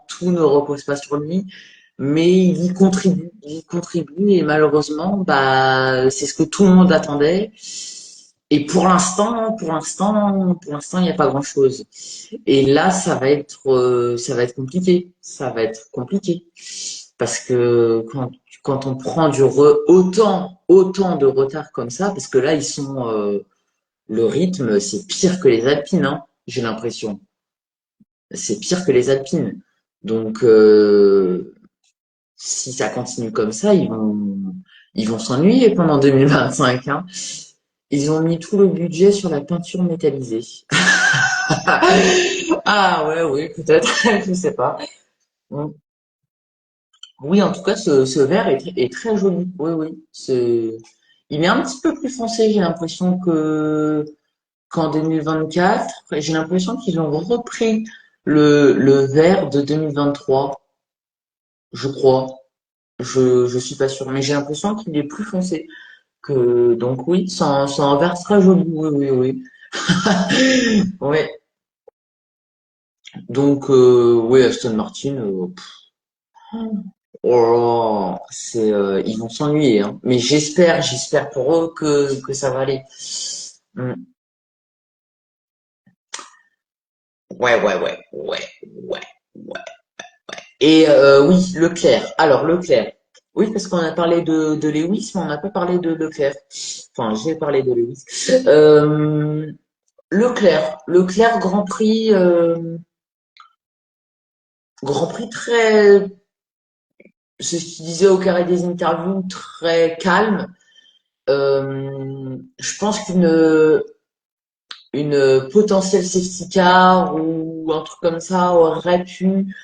tout ne repose pas sur lui, mais il y contribue et malheureusement, bah c'est ce que tout le monde attendait. Et pour l'instant, il n'y a pas grand-chose. Et là, ça va être compliqué. Ça va être compliqué. Parce que quand on prend autant de retard comme ça, parce que là, le rythme, c'est pire que les Alpines, hein, j'ai l'impression. C'est pire que les Alpines. Donc, si ça continue comme ça, ils vont s'ennuyer pendant 2025, hein. Ils ont mis tout le budget sur la peinture métallisée. Ah ouais, oui, peut-être, je sais pas. Mm. Oui, en tout cas, ce vert est très joli. Oui, oui. Il est un petit peu plus foncé, j'ai l'impression qu'en 2024. J'ai l'impression qu'ils ont repris le vert de 2023, je crois. Je suis pas sûre, mais j'ai l'impression qu'il est plus foncé donc oui, c'est un vert très joli. Oui, oui, oui. Ouais. Donc oui, Aston Martin. Oh, ils vont s'ennuyer, hein. Mais j'espère pour eux que ça va aller. Hmm. Ouais, ouais, ouais, ouais, ouais, ouais. Et oui, Leclerc. Alors Leclerc. Oui, parce qu'on a parlé de Lewis, mais on n'a pas parlé de Leclerc. Enfin, j'ai parlé de Lewis. Leclerc, Grand Prix très, c'est ce qu'il disait au carré des interviews, très calme. Je pense une potentielle safety car ou un truc comme ça aurait pu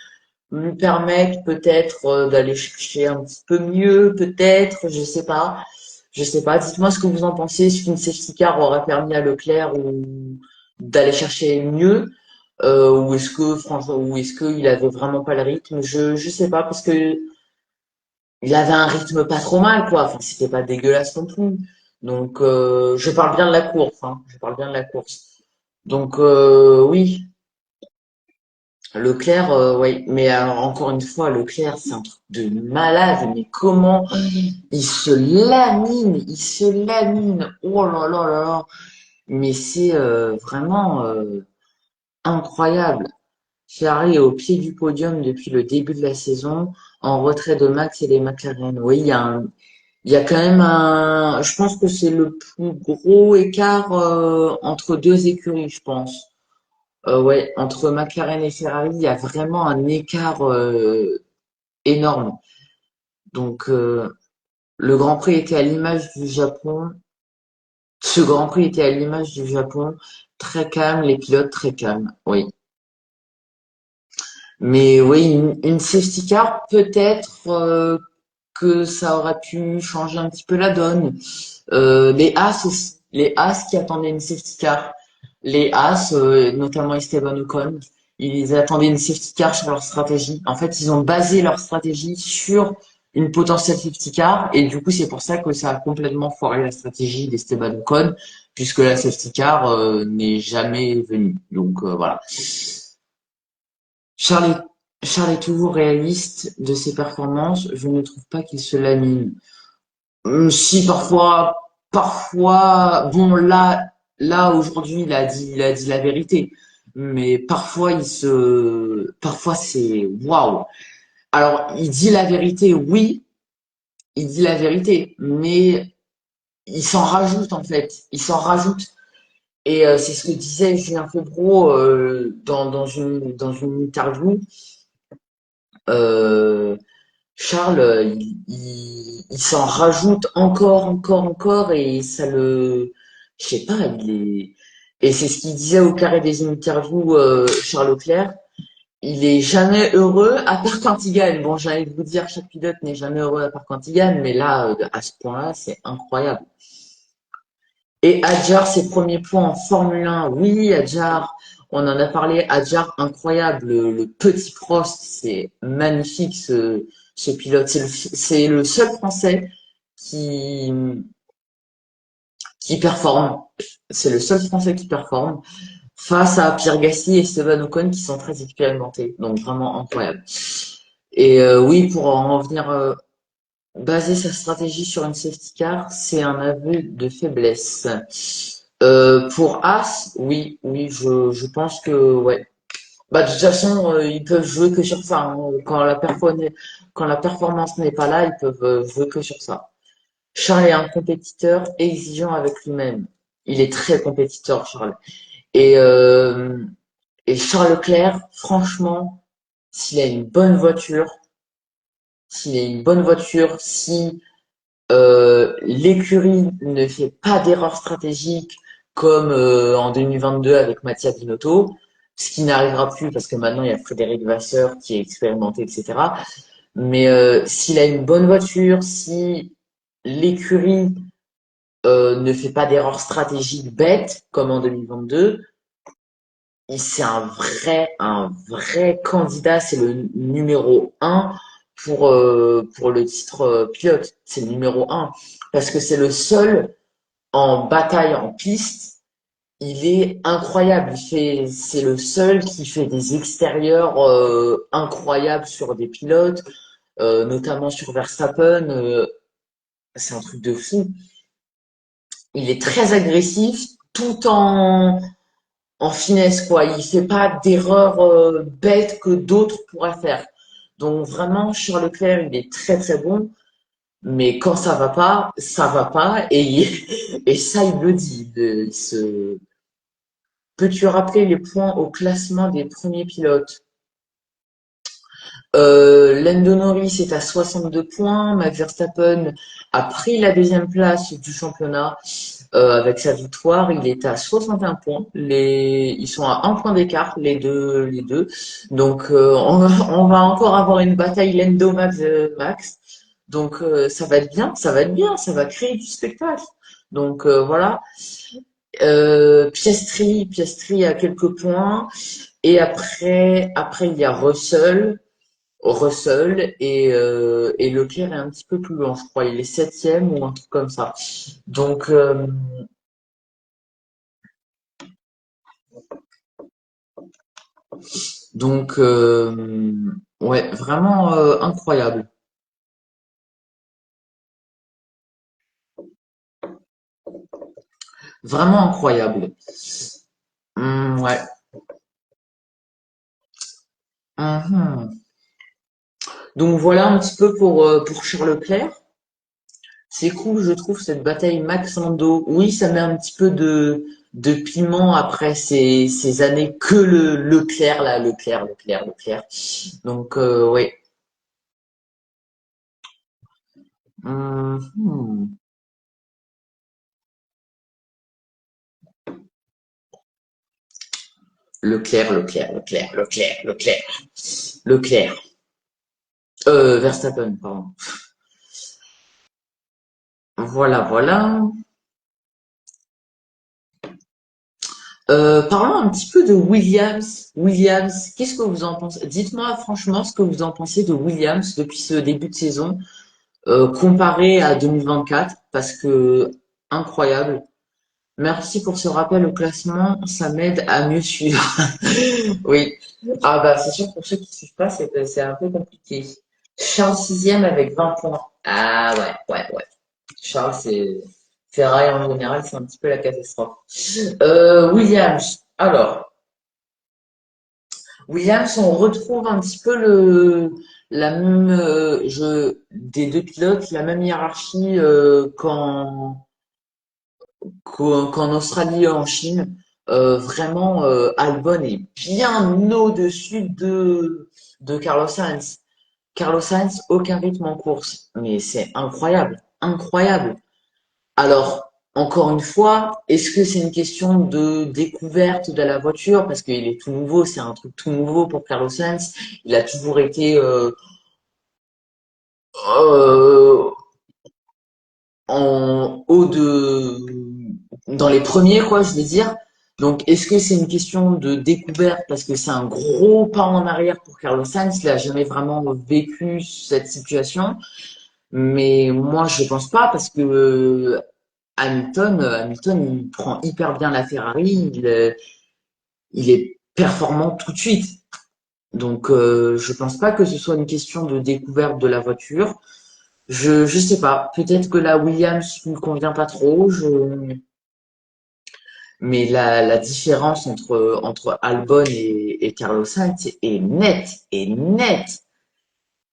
lui permettre peut-être d'aller chercher un petit peu mieux, peut-être, je sais pas. Je sais pas. Dites-moi ce que vous en pensez. Est-ce qu'une safety car aurait permis à Leclerc ou d'aller chercher mieux, ou est-ce que franchement, ou est-ce qu'il avait vraiment pas le rythme? Je sais pas parce que il avait un rythme pas trop mal quoi. Enfin, c'était pas dégueulasse non plus. Donc, je parle bien de la course. Hein. Je parle bien de la course. Donc, oui. Leclerc, oui, mais alors encore une fois, Leclerc, c'est un truc de malade, mais comment il se lamine, oh là là là là, mais c'est vraiment incroyable. Ferrari est au pied du podium depuis le début de la saison, en retrait de Max et les McLaren. Oui, il y a quand même je pense que c'est le plus gros écart entre deux écuries, je pense. Ouais, entre McLaren et Ferrari, il y a vraiment un écart énorme. Donc, le Grand Prix était à l'image du Japon. Ce Grand Prix était à l'image du Japon, très calme, les pilotes très calmes. Oui, mais oui, une safety car, peut-être que ça aurait pu changer un petit peu la donne. Les As aussi, les As qui attendaient une safety car, les As, notamment Esteban Ocon, ils attendaient une safety car sur leur stratégie. En fait, ils ont basé leur stratégie sur une potentielle safety car, et du coup, c'est pour ça que ça a complètement foiré la stratégie d'Esteban Ocon, puisque la safety car n'est jamais venue. Donc voilà. Charles Charles est toujours réaliste de ses performances. Je ne trouve pas qu'il se lamine. Si parfois, bon là aujourd'hui il a dit la vérité, mais parfois c'est waouh. Alors il dit la vérité, oui, il dit la vérité, mais il s'en rajoute en fait, il s'en rajoute. Et c'est ce que disait Julien Febro dans une interview. Euh, Charles, il s'en rajoute encore, et ça je sais pas, et c'est ce qu'il disait au carré des interviews, Charles Leclerc, il est jamais heureux à part quand il gagne. Bon, j'ai envie de vous dire, chaque pilote n'est jamais heureux à part quand il gagne, mais là, à ce point-là, c'est incroyable. Et Adjar, ses premiers points en Formule 1, oui, Adjar, on en a parlé, Adjar, incroyable, le petit Prost, c'est magnifique ce pilote, c'est le seul Français qui, qui performe, c'est le seul Français qui performe face à Pierre Gasly et Esteban Ocon qui sont très expérimentés, donc vraiment incroyable. Et oui, pour en revenir, baser sa stratégie sur une safety car, c'est un aveu de faiblesse. Pour As, oui, je pense que ouais. Bah de toute façon, ils peuvent jouer que sur ça. Hein. Quand la performance n'est pas là, ils peuvent jouer que sur ça. Charles est un compétiteur exigeant avec lui-même. Il est très compétiteur, Charles. Et euh, et Charles Leclerc, franchement, s'il a une bonne voiture, si l'écurie ne fait pas d'erreur stratégique comme en 2022 avec Mattia Binotto, ce qui n'arrivera plus parce que maintenant il y a Frédéric Vasseur qui est expérimenté, etc. Mais s'il a une bonne voiture, si l'écurie ne fait pas d'erreur stratégique bête comme en 2022, c'est un vrai candidat, c'est le numéro un pour le titre pilote. C'est le numéro un. Parce que c'est le seul en bataille en piste. Il est incroyable. C'est le seul qui fait des extérieurs incroyables sur des pilotes, notamment sur Verstappen. C'est un truc de fou. Il est très agressif tout en finesse, quoi. Il fait pas d'erreurs bêtes que d'autres pourraient faire. Donc vraiment, Charles Leclerc, il est très très bon. Mais quand ça va pas, et ça, il le dit. Peux-tu rappeler les points au classement des premiers pilotes? Lando Norris est à 62 points. Max Verstappen a pris la deuxième place du championnat avec sa victoire. Il est à 61 points. Ils sont à un point d'écart, les deux. Donc on va encore avoir une bataille Lando Max. Donc ça va être bien, ça va être bien, ça va créer du spectacle. Donc voilà. Piastri a quelques points. Et après il y a Russell et Leclerc est un petit peu plus loin, je crois. Il est septième ou un truc comme ça. Donc, ouais, vraiment incroyable. Vraiment incroyable. Ouais. Mhm. Donc voilà un petit peu pour Charles Leclerc. C'est cool, je trouve, cette bataille Max Lando. Oui, ça met un petit peu de piment après ces années que le Leclerc, là, Leclerc. Donc, ouais. Mhm. Leclerc. Verstappen, pardon. Voilà. Parlons un petit peu de Williams. Williams, qu'est-ce que vous en pensez? Dites-moi franchement ce que vous en pensez de Williams depuis ce début de saison, comparé à 2024, parce que incroyable. Merci pour ce rappel au classement, ça m'aide à mieux suivre. Oui. Ah bah c'est sûr pour ceux qui suivent pas, c'est un peu compliqué. Charles sixième avec 20 points. Ah ouais. Charles, c'est Ferrari en général, c'est un petit peu la catastrophe. Williams. Alors, Williams, on retrouve un petit peu la même des deux pilotes, la même hiérarchie qu'en Australie et en Chine. Vraiment, Albon est bien au-dessus de Carlos Sainz. Carlos Sainz, aucun rythme en course, mais c'est incroyable. Alors, encore une fois, est-ce que c'est une question de découverte de la voiture? Parce qu'il est tout nouveau, c'est un truc tout nouveau pour Carlos Sainz. Il a toujours été euh, en haut dans les premiers, quoi, je veux dire. Donc, est-ce que c'est une question de découverte? Parce que c'est un gros pas en arrière pour Carlos Sainz. Il a jamais vraiment vécu cette situation. Mais moi, je pense pas parce que Hamilton, il prend hyper bien la Ferrari, il est performant tout de suite. Donc, je pense pas que ce soit une question de découverte de la voiture. Je sais pas. Peut-être que la Williams ne convient pas trop. Mais la différence entre Albon et Carlos Sainz est nette.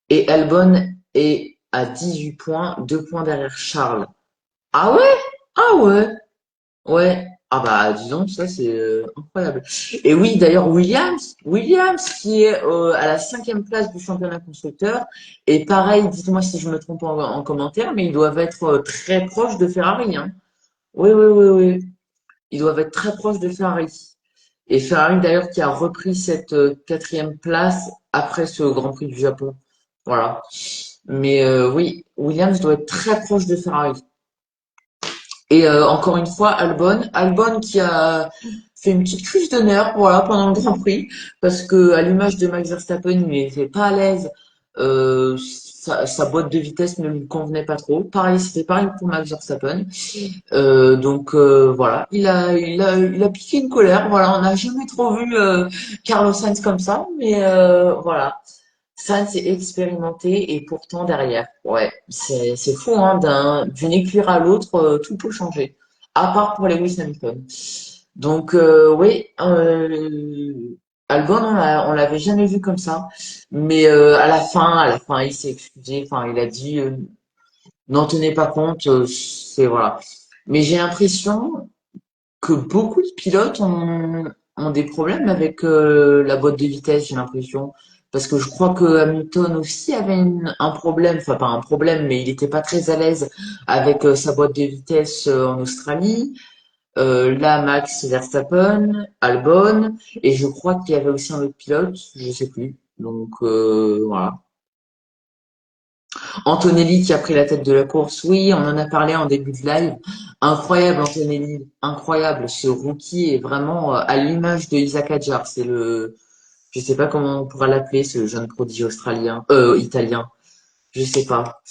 Et Albon est à 18 points, 2 points derrière Charles. Ah ouais? Ah ouais? Ouais. Ah bah dis donc, ça c'est incroyable. Et oui, d'ailleurs Williams qui est à la cinquième place du championnat constructeur. Et pareil, dites-moi si je me trompe en commentaire, mais ils doivent être très proches de Ferrari, hein. Oui. Ils doivent être très proches de Ferrari. Et Ferrari d'ailleurs qui a repris cette quatrième place après ce Grand Prix du Japon. Voilà. Mais oui, Williams doit être très proche de Ferrari. Et encore une fois, Albon qui a fait une petite crise de nerfs, voilà, pendant le Grand Prix, parce que à l'image de Max Verstappen, il n'était pas à l'aise. Sa boîte de vitesse ne lui convenait pas trop. Pareil, c'était pareil pour Max Verstappen. Donc voilà, il a piqué une colère. Voilà, on n'a jamais trop vu Carlos Sainz comme ça, mais voilà. Sainz est expérimenté et pourtant derrière. Ouais, c'est fou, hein, d'une écurie à l'autre, tout peut changer. À part pour Lewis Hamilton. Donc oui, Albon, on l'avait jamais vu comme ça. Mais à la fin, il s'est excusé. Enfin, il a dit n'en tenait pas compte. C'est voilà. Mais j'ai l'impression que beaucoup de pilotes ont des problèmes avec la boîte de vitesse, j'ai l'impression. Parce que je crois que Hamilton aussi avait un problème, enfin pas un problème, mais il n'était pas très à l'aise avec sa boîte de vitesse en Australie. Là, Max Verstappen, Albon, et je crois qu'il y avait aussi un autre pilote, je sais plus. Donc voilà. Antonelli qui a pris la tête de la course, oui, on en a parlé en début de live. Incroyable Antonelli, incroyable. Ce rookie est vraiment à l'image de Isaac Hadjar. C'est le, je sais pas comment on pourra l'appeler, ce jeune prodige australien, italien. Je sais pas.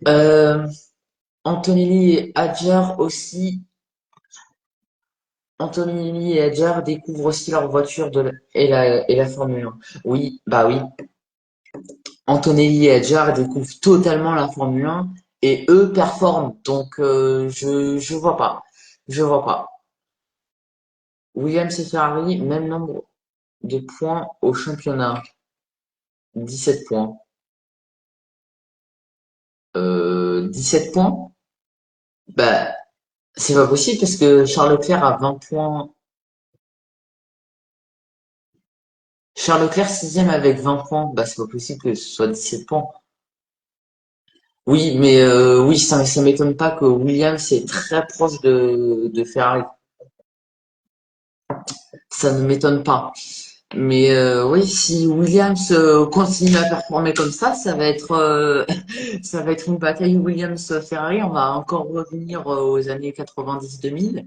Euh, Antonelli et Hadjar aussi. Antonelli et Hadjar découvrent aussi leur voiture et la Formule 1. Oui, bah oui. Antonelli et Hadjar découvrent totalement la Formule 1 et eux performent. Donc je vois pas. Je vois pas. Williams et Ferrari, même nombre de points au championnat. 17 points. 17 points? Bah, c'est pas possible parce que Charles Leclerc a 20 points. Charles Leclerc sixième avec 20 points. Bah, c'est pas possible que ce soit 17 points. Oui, mais oui, ça m'étonne pas que Williams est très proche de Ferrari. Ça ne m'étonne pas. Mais oui, si Williams continue à performer comme ça va être ça va être une bataille Williams-Ferrari. On va encore revenir aux années 90-2000.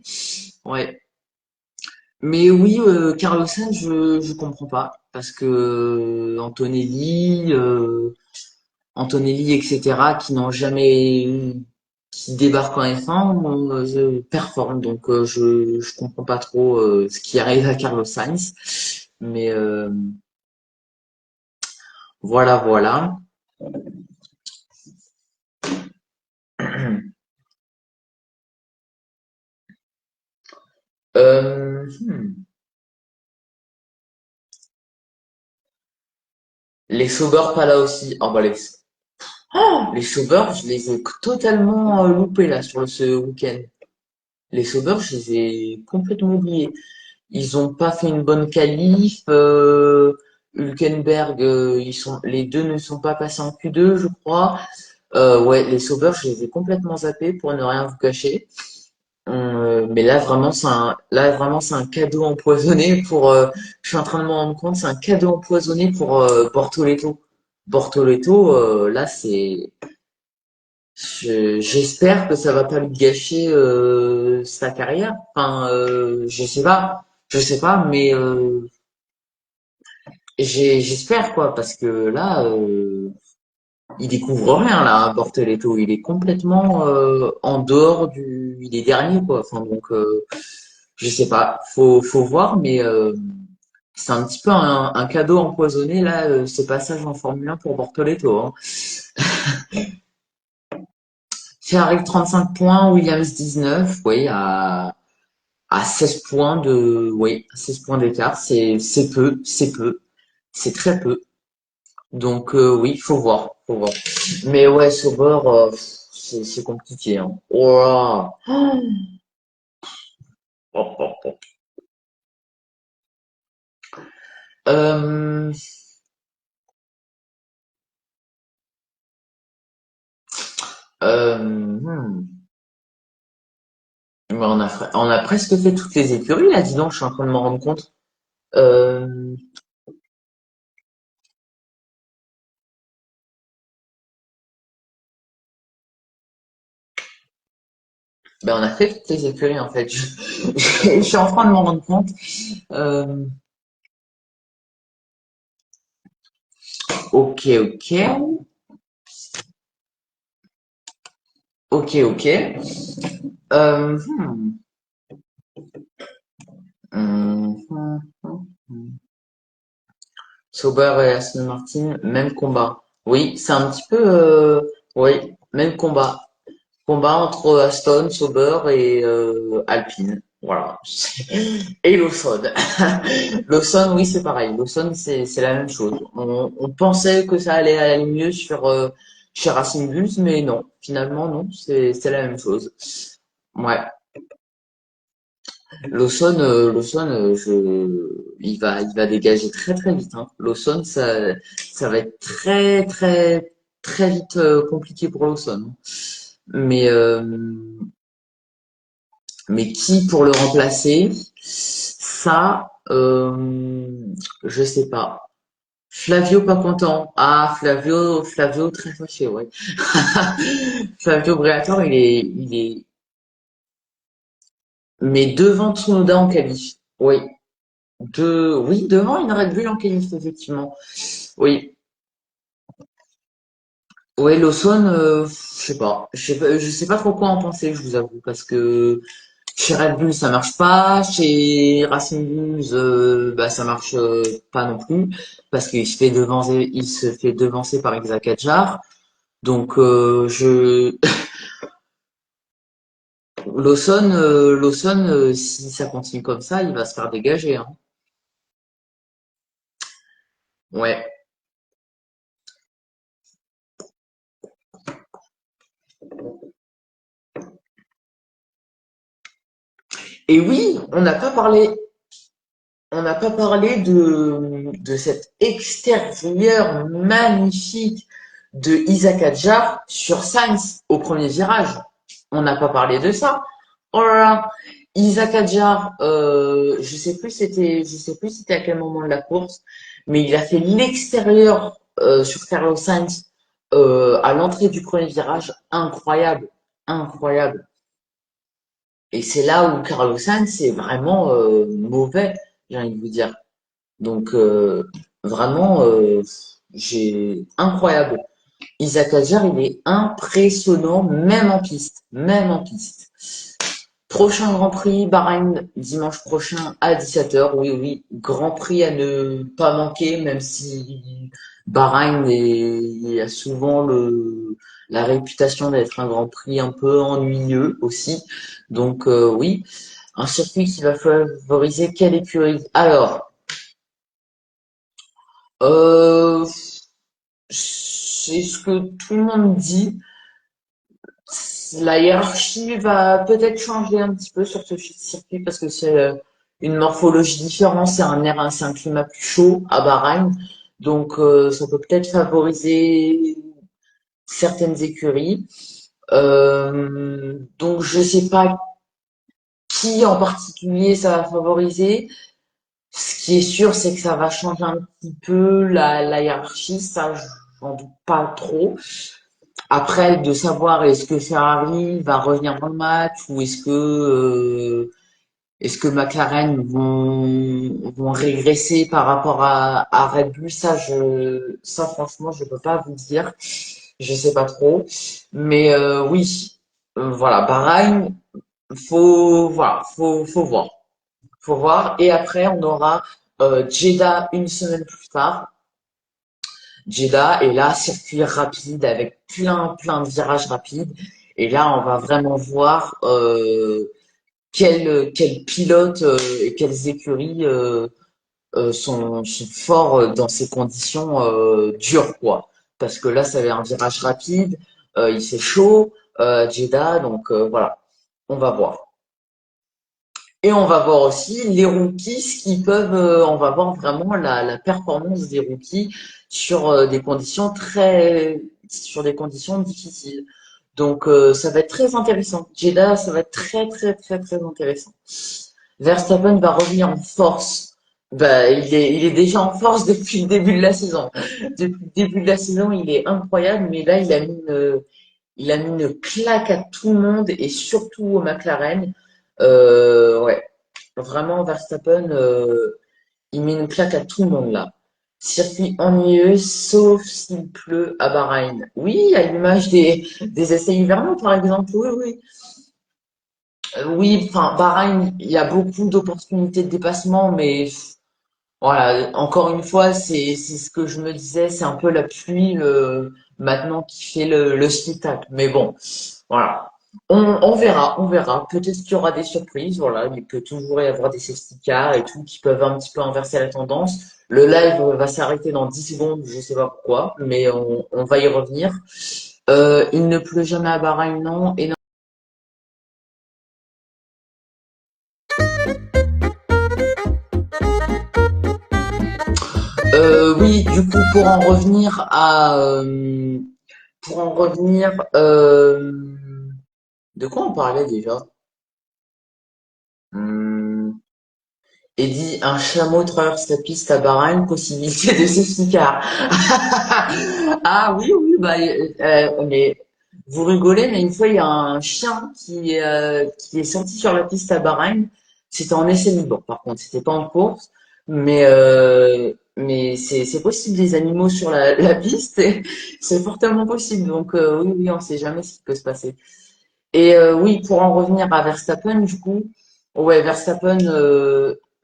Ouais. Mais oui, Carlos Sainz, je comprends pas parce que Antonelli, etc., qui n'ont jamais qui débarquent en F1, performent. Donc je comprends pas trop ce qui arrive à Carlos Sainz. Mais voilà, voilà. Les Sauveurs pas là aussi. Oh, bah, les Sauveurs, je les ai totalement loupés là sur ce week-end. Les Sauveurs, je les ai complètement oubliés. Ils ont pas fait une bonne qualif. Hülkenberg, les deux ne sont pas passés en Q2, je crois. Ouais, les Sauveurs, je les ai complètement zappés pour ne rien vous cacher. Mais là vraiment c'est un cadeau empoisonné pour. Je suis en train de me rendre compte, c'est un cadeau empoisonné pour Bortoleto. Bortoleto, là c'est. J'espère que ça va pas lui gâcher sa carrière. Enfin, je sais pas, mais j'espère quoi, parce que là, il découvre rien là, à Bortoleto. Il est complètement en dehors il est dernier quoi. Enfin donc. Je sais pas, faut voir, mais c'est un petit peu un cadeau empoisonné là, ce passage en Formule 1 pour Bortoleto, hein. Ferrari 35 points, Williams 19, oui, à 16 points oui, 16 points d'écart, c'est peu, c'est très peu. Donc oui, faut voir. Mais ouais, Sauber, c'est compliqué, hein. Oh là. Oh, oh, oh. Euh, hmm. Mais on a presque fait toutes les écuries là, dis donc, je suis en train de m'en rendre compte. Euh, ben on a fait toutes les écuries en fait. Je suis en train de m'en rendre compte. Euh, ok, ok, ok. Hmm, hmm. Sauber et Aston Martin, même combat. Oui, c'est un petit peu, oui, même combat. Combat entre Aston, Sauber et Alpine. Voilà. Et Lawson. Lawson, oui, c'est pareil. Lawson, c'est la même chose. On pensait que ça allait aller mieux chez Racing Bulls, mais non, finalement non, c'est la même chose. Ouais, Lawson, il va dégager très très vite. Hein. Lawson, ça va être très très très vite compliqué pour Lawson. Mais mais qui pour le remplacer? Ça, je sais pas. Flavio pas content. Ah, Flavio très fâché, ouais. Flavio Briatore, mais devant Tsunoda en qualif. Oui, oui, devant une Red Bull en qualif, effectivement. Oui, ouais, Lawson, je sais pas trop quoi en penser, je vous avoue, parce que chez Red Bull ça marche pas, chez Racing Bulls, bah ça marche pas non plus, parce il se fait devancer par Isaac Hadjar. Donc Lawson, si ça continue comme ça, il va se faire dégager, hein. Ouais. Et oui, on n'a pas parlé de cet extérieur magnifique de Isaac Hadjar sur Sainz au premier virage. On n'a pas parlé de ça. Oh là là, Isaac Hadjar, je sais plus c'était à quel moment de la course, mais il a fait l'extérieur sur Carlos Sainz à l'entrée du premier virage, incroyable, incroyable. Et c'est là où Carlos Sainz est vraiment mauvais, j'ai envie de vous dire. Donc vraiment, j'ai incroyable. Isaac Hadjar, il est impressionnant, même en piste, même en piste. Prochain Grand Prix, Bahreïn, dimanche prochain à 17h. Oui, oui, Grand Prix à ne pas manquer, même si il a souvent la réputation d'être un Grand Prix un peu ennuyeux aussi. Donc oui, un circuit qui va favoriser quelle écurie? Alors, euh, c'est ce que tout le monde dit. La hiérarchie va peut-être changer un petit peu sur ce circuit parce que c'est une morphologie différente, c'est un climat plus chaud à Bahreïn. Donc ça peut peut-être favoriser certaines écuries. Donc je sais pas qui en particulier ça va favoriser. Ce qui est sûr, c'est que ça va changer un petit peu la hiérarchie, ça j'en doute pas trop. Après, de savoir est-ce que Ferrari va revenir dans le match ou est-ce que McLaren vont régresser par rapport à Red Bull, ça franchement je peux pas vous dire, je sais pas trop, mais oui, voilà, Bahreïn, faut voir et après on aura Jeddah une semaine plus tard. Jeddah est là, circuit rapide avec plein de virages rapides. Et là, on va vraiment voir quels pilotes et quelles écuries sont forts dans ces conditions dures, quoi. Parce que là, ça va être un virage rapide, il fait chaud, Jeddah, donc voilà, on va voir. Et on va voir aussi les rookies on va voir vraiment la performance des rookies sur sur des conditions difficiles. Donc ça va être très intéressant. Jeddah, ça va être très intéressant. Verstappen va revenir en force. Bah, il est déjà en force depuis le début de la saison. Depuis le début de la saison, il est incroyable, mais là, il a mis une claque à tout le monde et surtout au McLaren. Ouais, vraiment, Verstappen, il met une claque à tout le monde là. Circuit ennuyeux, sauf s'il pleut à Bahreïn. Oui, à l'image des essais hivernaux, par exemple. Oui, oui. Oui, enfin, Bahreïn, il y a beaucoup d'opportunités de dépassement, mais voilà, encore une fois, c'est ce que je me disais, c'est un peu la pluie maintenant qui fait le spectacle. Mais bon, voilà. On verra. Peut-être qu'il y aura des surprises, voilà. Il peut toujours y avoir des safety cars et tout qui peuvent un petit peu inverser la tendance. Le live va s'arrêter dans 10 secondes, je sais pas pourquoi, mais on va y revenir. Il ne pleut jamais à Bahreïn, non. Et non. Oui, du coup, pour en revenir, de quoi on parlait déjà? Hum, Eddie, un chameau traverse la piste à Bahreïn, possibilité de safety car. Ah oui, oui, bah, mais vous rigolez, mais une fois, il y a un chien qui est sorti sur la piste à Bahreïn. C'était en essai libre, par contre, c'était pas en course. Mais c'est possible, des animaux sur la piste, et c'est fortement possible. Donc, oui, oui, on sait jamais ce qui peut se passer. Et oui, pour en revenir à Verstappen, du coup, ouais, Verstappen,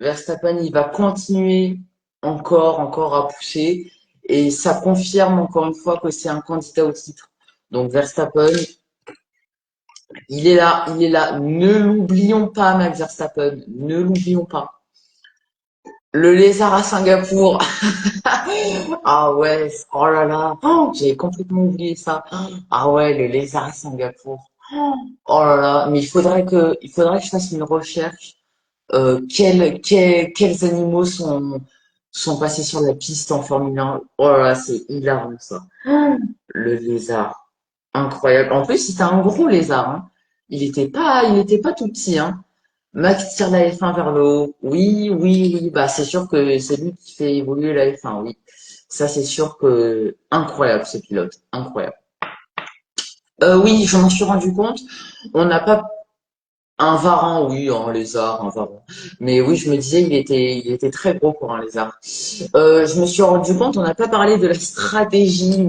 il va continuer encore à pousser, et ça confirme encore une fois que c'est un candidat au titre. Donc Verstappen, il est là. Ne l'oublions pas, Max Verstappen, ne l'oublions pas. Le lézard à Singapour. Ah ouais, oh là là, oh, j'ai complètement oublié ça. Ah ouais, le lézard à Singapour. Oh là là, mais il faudrait que je fasse une recherche. Quels animaux sont passés sur la piste en Formule 1? Oh là là, c'est hilarant ça. Le lézard, incroyable. En plus, c'était un gros lézard, hein. Il était pas tout petit, hein. Max tire la F1 vers le haut. Oui, oui, oui. Bah, c'est sûr que c'est lui qui fait évoluer la F1, oui. Ça, c'est sûr que incroyable ce pilote, incroyable. Oui, je m'en suis rendu compte. On n'a pas un varan, oui, un lézard, un varan. Mais oui, je me disais, il était très gros pour un lézard. Je me suis rendu compte, on n'a pas parlé de la stratégie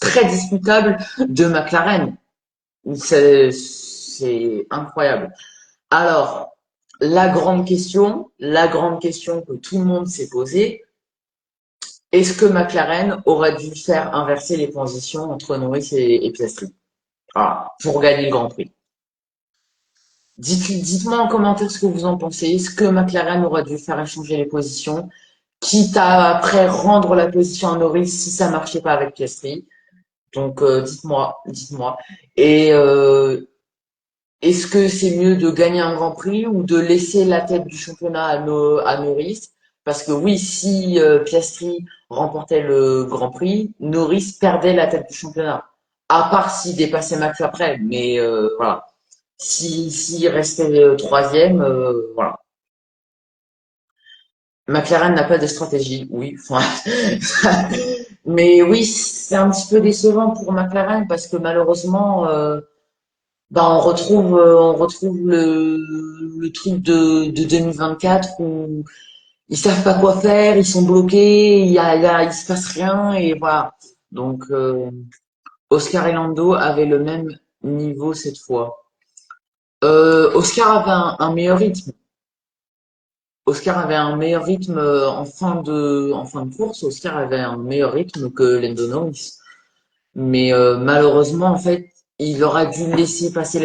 très discutable de McLaren. C'est incroyable. Alors, la grande question que tout le monde s'est posée, est-ce que McLaren aurait dû faire inverser les positions entre Norris et Piastri? Voilà, pour gagner le Grand Prix. Dites-moi en commentaire ce que vous en pensez. Est-ce que McLaren aurait dû faire échanger les positions, quitte à après rendre la position à Norris si ça marchait pas avec Piastri? Donc dites-moi. Et est-ce que c'est mieux de gagner un Grand Prix ou de laisser la tête du championnat à Norris? Parce que oui, si Piastri remportait le Grand Prix, Norris perdait la tête du championnat. À part s'il dépassait Max après, mais voilà. S'il restait troisième, voilà. McLaren n'a pas de stratégie, oui. Enfin, mais oui, c'est un petit peu décevant pour McLaren parce que malheureusement, bah on retrouve le truc de 2024 où ils savent pas quoi faire, ils sont bloqués, il se passe rien et voilà. Donc Oscar et Lando avaient le même niveau cette fois. Oscar avait un meilleur rythme. Oscar avait un meilleur rythme en fin de course. Oscar avait un meilleur rythme que Lando Norris. Mais malheureusement, en fait, il aurait dû laisser passer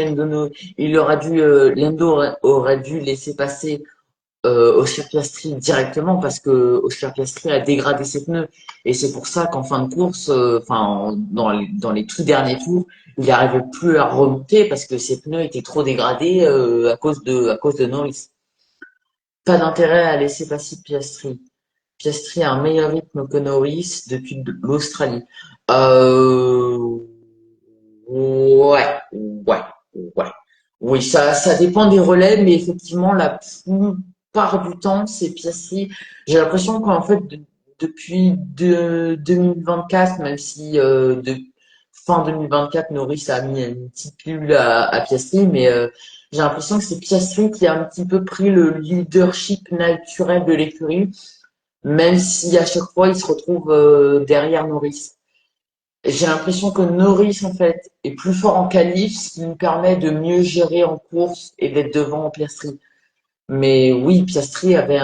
aurait dû laisser passer Oscar Piastri directement parce que Oscar Piastri a dégradé ses pneus. Et c'est pour ça qu'en fin de course, dans les tout derniers tours, il n'arrivait plus à remonter parce que ses pneus étaient trop dégradés à cause de Norris. Pas d'intérêt à laisser passer Piastri. Piastri a un meilleur rythme que Norris depuis l'Australie. Euh, ouais, ouais, ouais. Oui, ça dépend des relais, mais effectivement, la plupart du temps, c'est Piastri. J'ai l'impression qu'en fait, depuis 2024, même si de fin 2024, Norris a mis une petite pilule à Piastri, mais j'ai l'impression que c'est Piastri qui a un petit peu pris le leadership naturel de l'écurie, même si à chaque fois, il se retrouve derrière Norris. J'ai l'impression que Norris, en fait, est plus fort en qualif, ce qui lui permet de mieux gérer en course et d'être devant Piastri. Mais oui, Piastri avait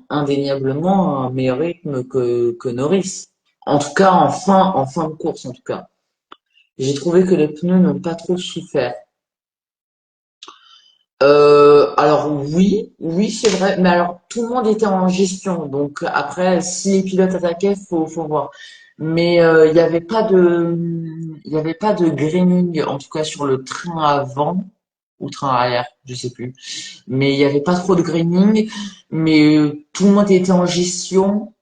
indéniablement un meilleur rythme que Norris. En tout cas, en fin de course, en tout cas. J'ai trouvé que les pneus n'ont pas trop souffert. Alors oui, oui, c'est vrai, mais alors tout le monde était en gestion, donc après, si les pilotes attaquaient, faut voir. Mais il y avait pas de graining, en tout cas sur le train avant ou train arrière, je sais plus. Mais il y avait pas trop de graining, mais tout le monde était en gestion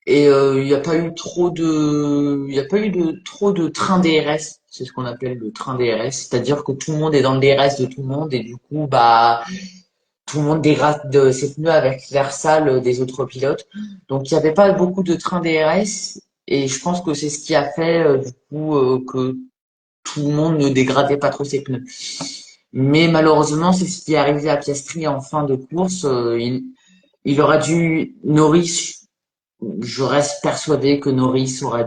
et il n'y a pas eu il y a pas eu de trop de train DRS. C'est ce qu'on appelle le train DRS, c'est-à-dire que tout le monde est dans le DRS de tout le monde et du coup bah tout le monde dégrade de ses pneus avec l'air sale des autres pilotes. Donc il n'y avait pas beaucoup de trains DRS et je pense que c'est ce qui a fait du coup que tout le monde ne dégradait pas trop ses pneus. Mais malheureusement, c'est ce qui est arrivé à Piastri en fin de course. Il aurait dû Norris. Je reste persuadé que Norris aurait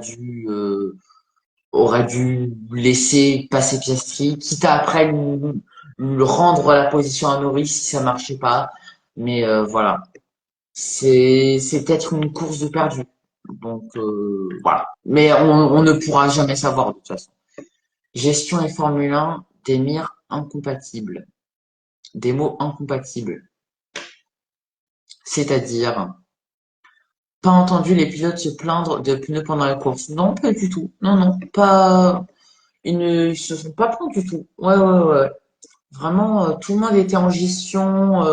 dû laisser passer Piastri, quitte à après lui rendre la position à Norris si ça marchait pas. Mais voilà, c'est peut-être une course de perdu. Donc voilà. Mais on ne pourra jamais savoir de toute façon. Gestion et Formule 1, des mires incompatibles. Des mots incompatibles. C'est-à-dire, pas entendu les pilotes se plaindre de pneus pendant la course. Non, pas du tout. Non, non, pas. Ils se sont pas plaints du tout. Ouais, ouais, ouais. Vraiment, tout le monde était en gestion.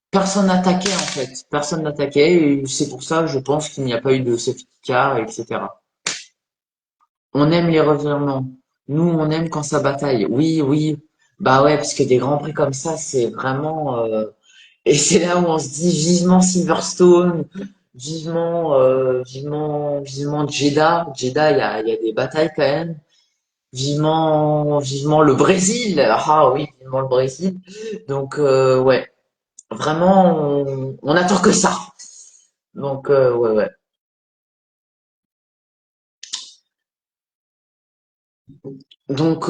Personne n'attaquait en fait. Personne n'attaquait. Et c'est pour ça, je pense qu'il n'y a pas eu de safety car, etc. On aime les revirements. Nous, on aime quand ça bataille. Oui, oui. Bah ouais, parce que des grands prix comme ça, c'est vraiment. Et c'est là où on se dit vivement Silverstone, vivement Jeddah. Jeddah, il y a des batailles quand même. Vivement le Brésil. Ah oui, vivement le Brésil. Donc ouais, vraiment, on attend que ça. Donc ouais, ouais. Donc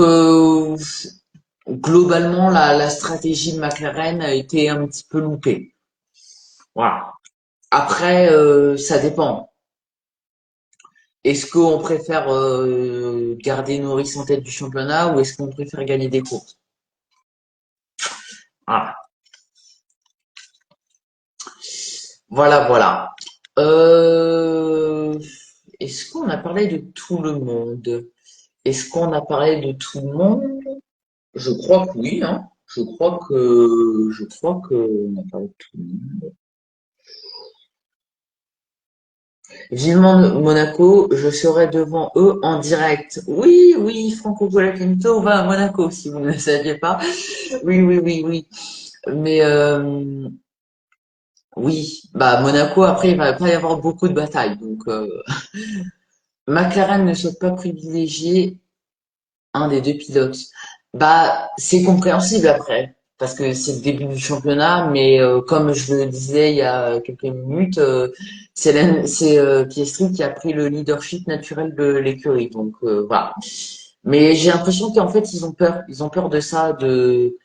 globalement, la stratégie de McLaren a été un petit peu loupée. Voilà. Après, ça dépend. Est-ce qu'on préfère garder Norris en tête du championnat ou est-ce qu'on préfère gagner des courses? Voilà, voilà, voilà. Euh, Est-ce qu'on a parlé de tout le monde? Est-ce qu'on a parlé de tout le monde? Je crois que oui, hein. Je crois que on a parlé de tout le monde. Vivement Monaco, je serai devant eux en direct. Oui, oui, Franco Colapinto va à Monaco, si vous ne le saviez pas. Oui, oui, oui, oui. Mais oui, bah Monaco, après, il va pas y avoir beaucoup de batailles. Donc, McLaren ne souhaite pas privilégier un des deux pilotes. Bah, c'est compréhensible après, parce que c'est le début du championnat, mais comme je le disais il y a quelques minutes, c'est Piastri qui a pris le leadership naturel de l'écurie. Donc voilà. Mais j'ai l'impression qu'en fait ils ont peur de ça, de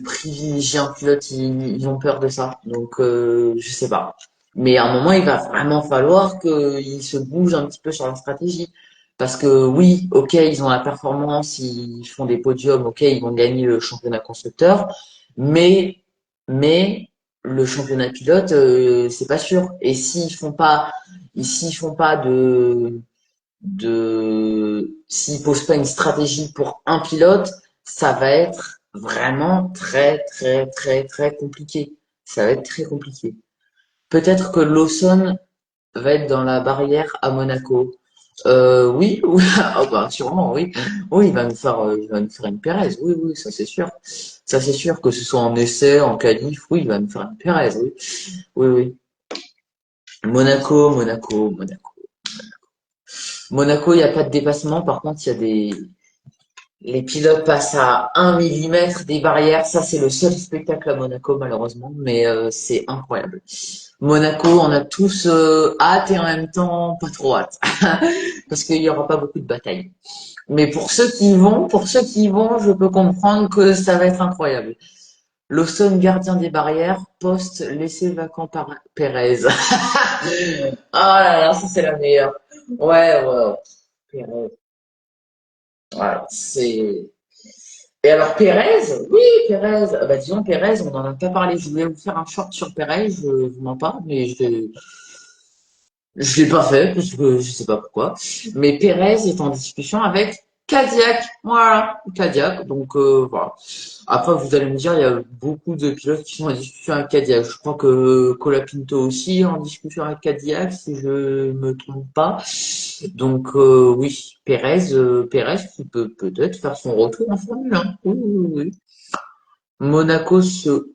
privilégier un pilote, ils ont peur de ça. Donc je sais pas. Mais à un moment, il va vraiment falloir qu'ils se bougent un petit peu sur la stratégie. Parce que oui, ok, ils ont la performance, ils font des podiums, ok, ils vont gagner le championnat constructeur, mais mais le championnat pilote, c'est pas sûr. Et s'ils font pas s'ils posent pas une stratégie pour un pilote, ça va être vraiment très, très, très, très compliqué. Ça va être très compliqué. Peut-être que Lawson va être dans la barrière à Monaco. Oui, oui, ah bah, sûrement, oui. Oui, il va nous faire une Pérez. Oui, oui, ça c'est sûr. Ça c'est sûr que ce soit en essai, en qualif, oui, il va nous faire une Pérez, oui. Oui, oui. Monaco, Monaco, Monaco. Monaco, il n'y a pas de dépassement. Par contre, il y a les pilotes passent à 1 millimètre des barrières. Ça, c'est le seul spectacle à Monaco, malheureusement, mais c'est incroyable. Monaco, on a tous hâte et en même temps pas trop hâte, parce qu'il y aura pas beaucoup de batailles. Mais pour ceux qui y vont, je peux comprendre que ça va être incroyable. Lawson, gardien des barrières, poste laissé vacant par Pérez. Ah là là, ça c'est la meilleure. Ouais, ouais, ouais. Pérez. Ouais, c'est. Et alors Pérez, oui, Pérez, bah disons Pérez, on n'en a pas parlé. Je voulais vous faire un short sur Pérez, je vous mens pas, mais Je l'ai pas fait parce que je sais pas pourquoi. Mais Pérez est en discussion avec Cadillac. Voilà, Cadillac. Donc voilà. Après, vous allez me dire, il y a beaucoup de pilotes qui sont en discussion avec Cadillac. Je crois que Colapinto aussi est en discussion avec Cadillac, si je me trompe pas. Donc oui, Pérez qui peut peut-être faire son retour en Formule 1. Oui, oui, oui. Monaco se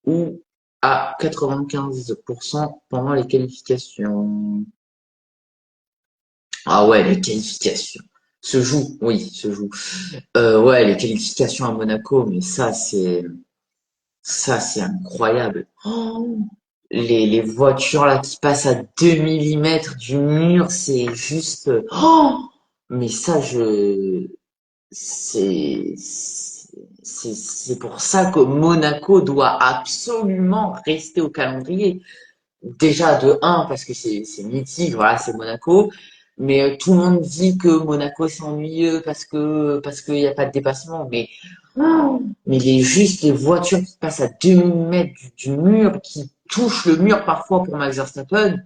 ou à 95% pendant les qualifications. Ah ouais, les qualifications. Se joue, oui, se joue. Ouais, les qualifications à Monaco, mais ça c'est incroyable. Oh, les voitures là qui passent à 2 millimètres du mur, c'est juste. Oh, mais ça, c'est c'est pour ça que Monaco doit absolument rester au calendrier. Déjà de un parce que c'est mythique, voilà, c'est Monaco. Mais tout le monde dit que Monaco c'est ennuyeux parce qu'il y a pas de dépassement. Mais juste les voitures qui passent à 2 mètres du mur, qui touchent le mur parfois pour Max Verstappen,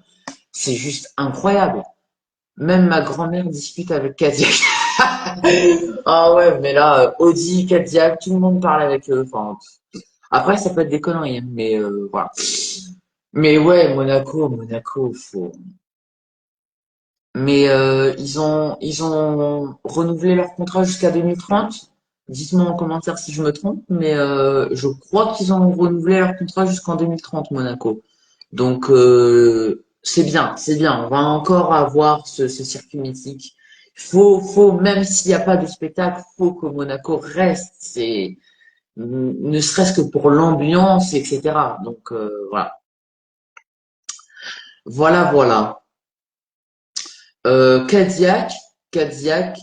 c'est juste incroyable. Même ma grand-mère discute avec Cadillac. Ah ouais, mais là, Audi, Cadillac, tout le monde parle avec eux. Enfin, après, ça peut être des conneries, hein, mais voilà. Mais ouais, Monaco, faut. Mais ils ont renouvelé leur contrat jusqu'à 2030. Dites-moi en commentaire si je me trompe, mais je crois qu'ils ont renouvelé leur contrat jusqu'en 2030, Monaco. Donc c'est bien, c'est bien. On va encore avoir ce circuit mythique. Faut même s'il n'y a pas de spectacle, faut que Monaco reste. C'est ne serait-ce que pour l'ambiance, etc. Donc voilà, voilà. Cadillac, Cadillac,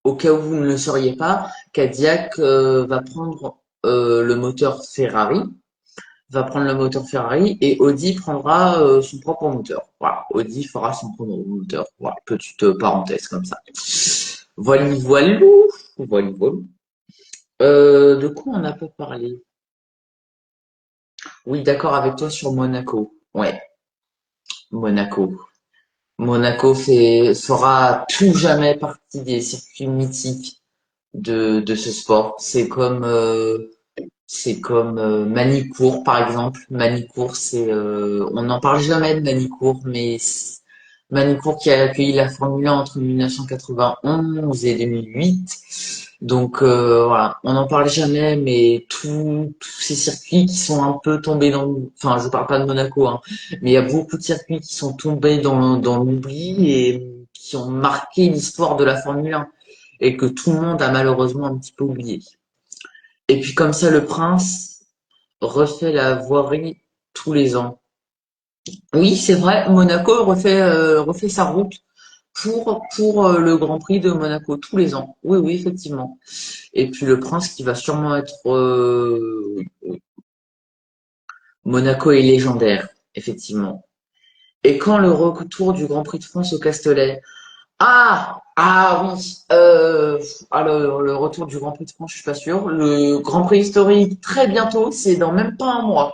au cas où vous ne le sauriez pas, Cadillac va prendre le moteur Ferrari et Audi prendra son propre moteur. Voilà, Audi fera son propre moteur. Voilà, petite parenthèse comme ça. Voilà, voilou, voilà, voilà. De quoi on n'a pas parlé? Oui, d'accord avec toi sur Monaco. Ouais, Monaco. Monaco fera tout jamais partie des circuits mythiques de ce sport. C'est comme Manicourt, par exemple. Manicourt, on n'en parle jamais de Manicourt, mais Manicourt qui a accueilli la Formule 1 entre 1991 et 2008. Donc voilà, on n'en parle jamais, mais tous ces circuits qui sont un peu tombés enfin, je parle pas de Monaco, hein, mais il y a beaucoup de circuits qui sont tombés dans l'oubli et qui ont marqué l'histoire de la Formule 1 et que tout le monde a malheureusement un petit peu oublié. Et puis comme ça, le prince refait la voirie tous les ans. Oui, c'est vrai, Monaco refait sa route pour le Grand Prix de Monaco tous les ans. Oui, oui, effectivement. Et puis le prince qui va sûrement être Monaco est légendaire, effectivement. Et quand le retour du Grand Prix de France au Castellet? Ah oui. Le retour du Grand Prix de France, je suis pas sûre. Le Grand Prix historique très bientôt, c'est dans même pas un mois.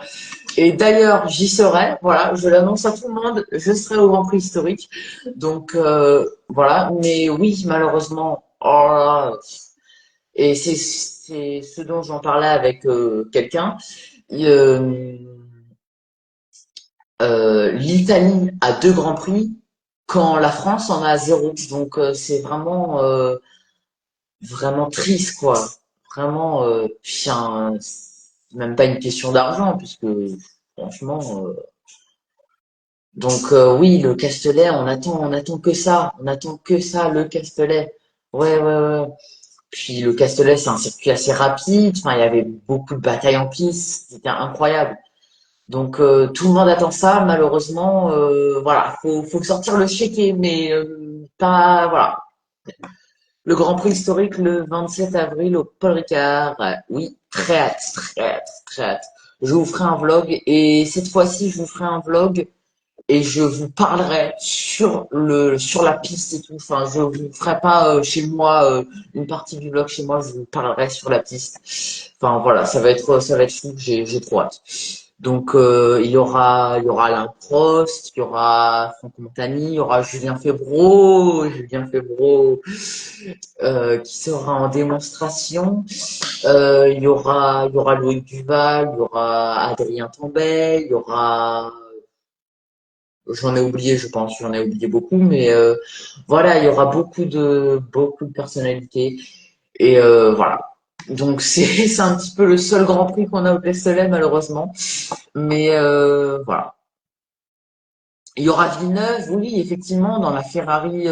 Et d'ailleurs, j'y serai. Voilà, je l'annonce à tout le monde. Je serai au Grand Prix historique. Donc voilà. Mais oui, malheureusement. Oh là là. Et c'est ce dont j'en parlais avec quelqu'un. Euh, L'Italie a 2 grands prix quand la France en a zéro. Donc c'est vraiment triste quoi. Vraiment, c'est même pas une question d'argent puisque franchement. Donc oui, le Castellet, on attend que ça, le Castellet. Ouais, ouais, ouais. Puis le Castellet, c'est un circuit assez rapide. Enfin, il y avait beaucoup de batailles en piste. C'était incroyable. Donc tout le monde attend ça. Malheureusement, voilà, faut sortir le chéquier, mais pas voilà. Le Grand Prix historique le 27 avril au Paul Ricard. Oui, très hâte, très hâte, très hâte. Je vous ferai un vlog et cette fois-ci, je vous ferai un vlog et je vous parlerai sur la piste et tout. Enfin, je vous ferai pas chez moi une partie du vlog chez moi. Je vous parlerai sur la piste. Enfin voilà, ça va être fou. J'ai trop hâte. Donc il y aura Alain Prost, il y aura Franck Montagny, il y aura Julien Febvreau qui sera en démonstration. Il y aura Loïc Duval, il y aura Adrien Tambay, il y aura, j'en ai oublié, je pense, j'en ai oublié beaucoup, mais voilà, il y aura beaucoup de personnalités et voilà. Donc c'est un petit peu le seul Grand Prix qu'on a au Castellet malheureusement, mais voilà. Il y aura Villeneuve, oui, effectivement, dans la Ferrari,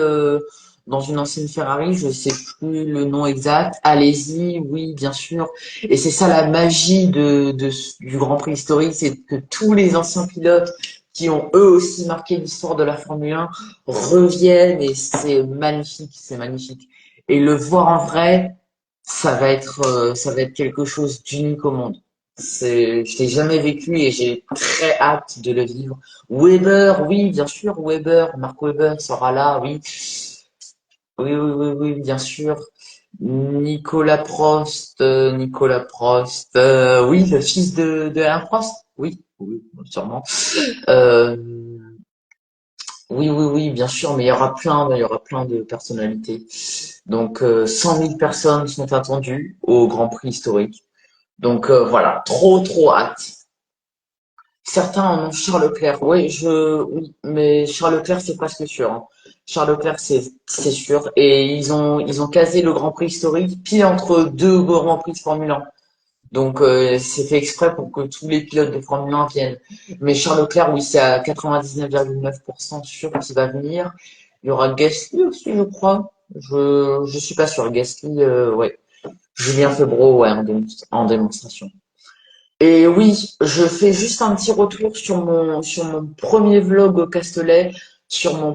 dans une ancienne Ferrari, je sais plus le nom exact. Allez-y, oui, bien sûr. Et c'est ça la magie du Grand Prix historique, c'est que tous les anciens pilotes qui ont eux aussi marqué l'histoire de la Formule 1 reviennent et c'est magnifique, c'est magnifique. Et le voir en vrai, ça va être quelque chose d'unique au monde. Je l'ai jamais vécu et j'ai très hâte de le vivre. Weber, oui, bien sûr, Weber, Mark Weber sera là, oui. Oui, oui, oui, oui, bien sûr. Nicolas Prost, oui, le fils de Alain Prost, oui, oui, sûrement. Euh, oui, oui, oui, bien sûr, mais il y aura plein de personnalités. Donc, 100 000 personnes sont attendues au Grand Prix historique. Donc, voilà, trop hâte. Certains en ont Charles Leclerc. Oui, mais Charles Leclerc, c'est presque sûr, hein. Charles Leclerc, c'est sûr. Et ils ont casé le Grand Prix historique pile entre deux Grands Prix de Formule 1. Donc, c'est fait exprès pour que tous les pilotes de Formule 1 viennent. Mais Charles Leclerc, oui, c'est à 99,9% sûr qu'il va venir. Il y aura Gasly aussi, je crois. Je suis pas sûr. Gasly, ouais. Julien Febvreau, ouais, en démonstration. Et oui, je fais juste un petit retour sur mon premier vlog au Castellet, sur ma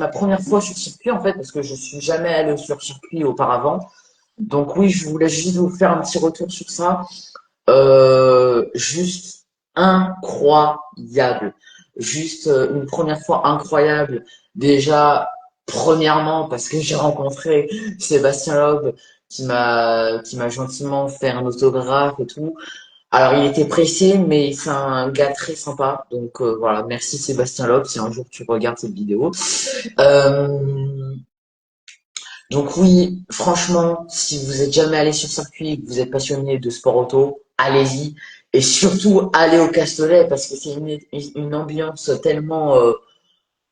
première fois sur circuit en fait, parce que je suis jamais allé sur circuit auparavant. Donc oui, je voulais juste vous faire un petit retour sur ça. Juste incroyable. Juste une première fois incroyable. Déjà, premièrement, parce que j'ai rencontré Sébastien Loeb qui m'a gentiment fait un autographe et tout. Alors, il était pressé, mais c'est un gars très sympa. Donc voilà, merci Sébastien Loeb si un jour tu regardes cette vidéo. Euh, donc oui, franchement, si vous êtes jamais allé sur circuit et que vous êtes passionné de sport auto, allez-y. Et surtout, allez au Castellet parce que c'est une ambiance tellement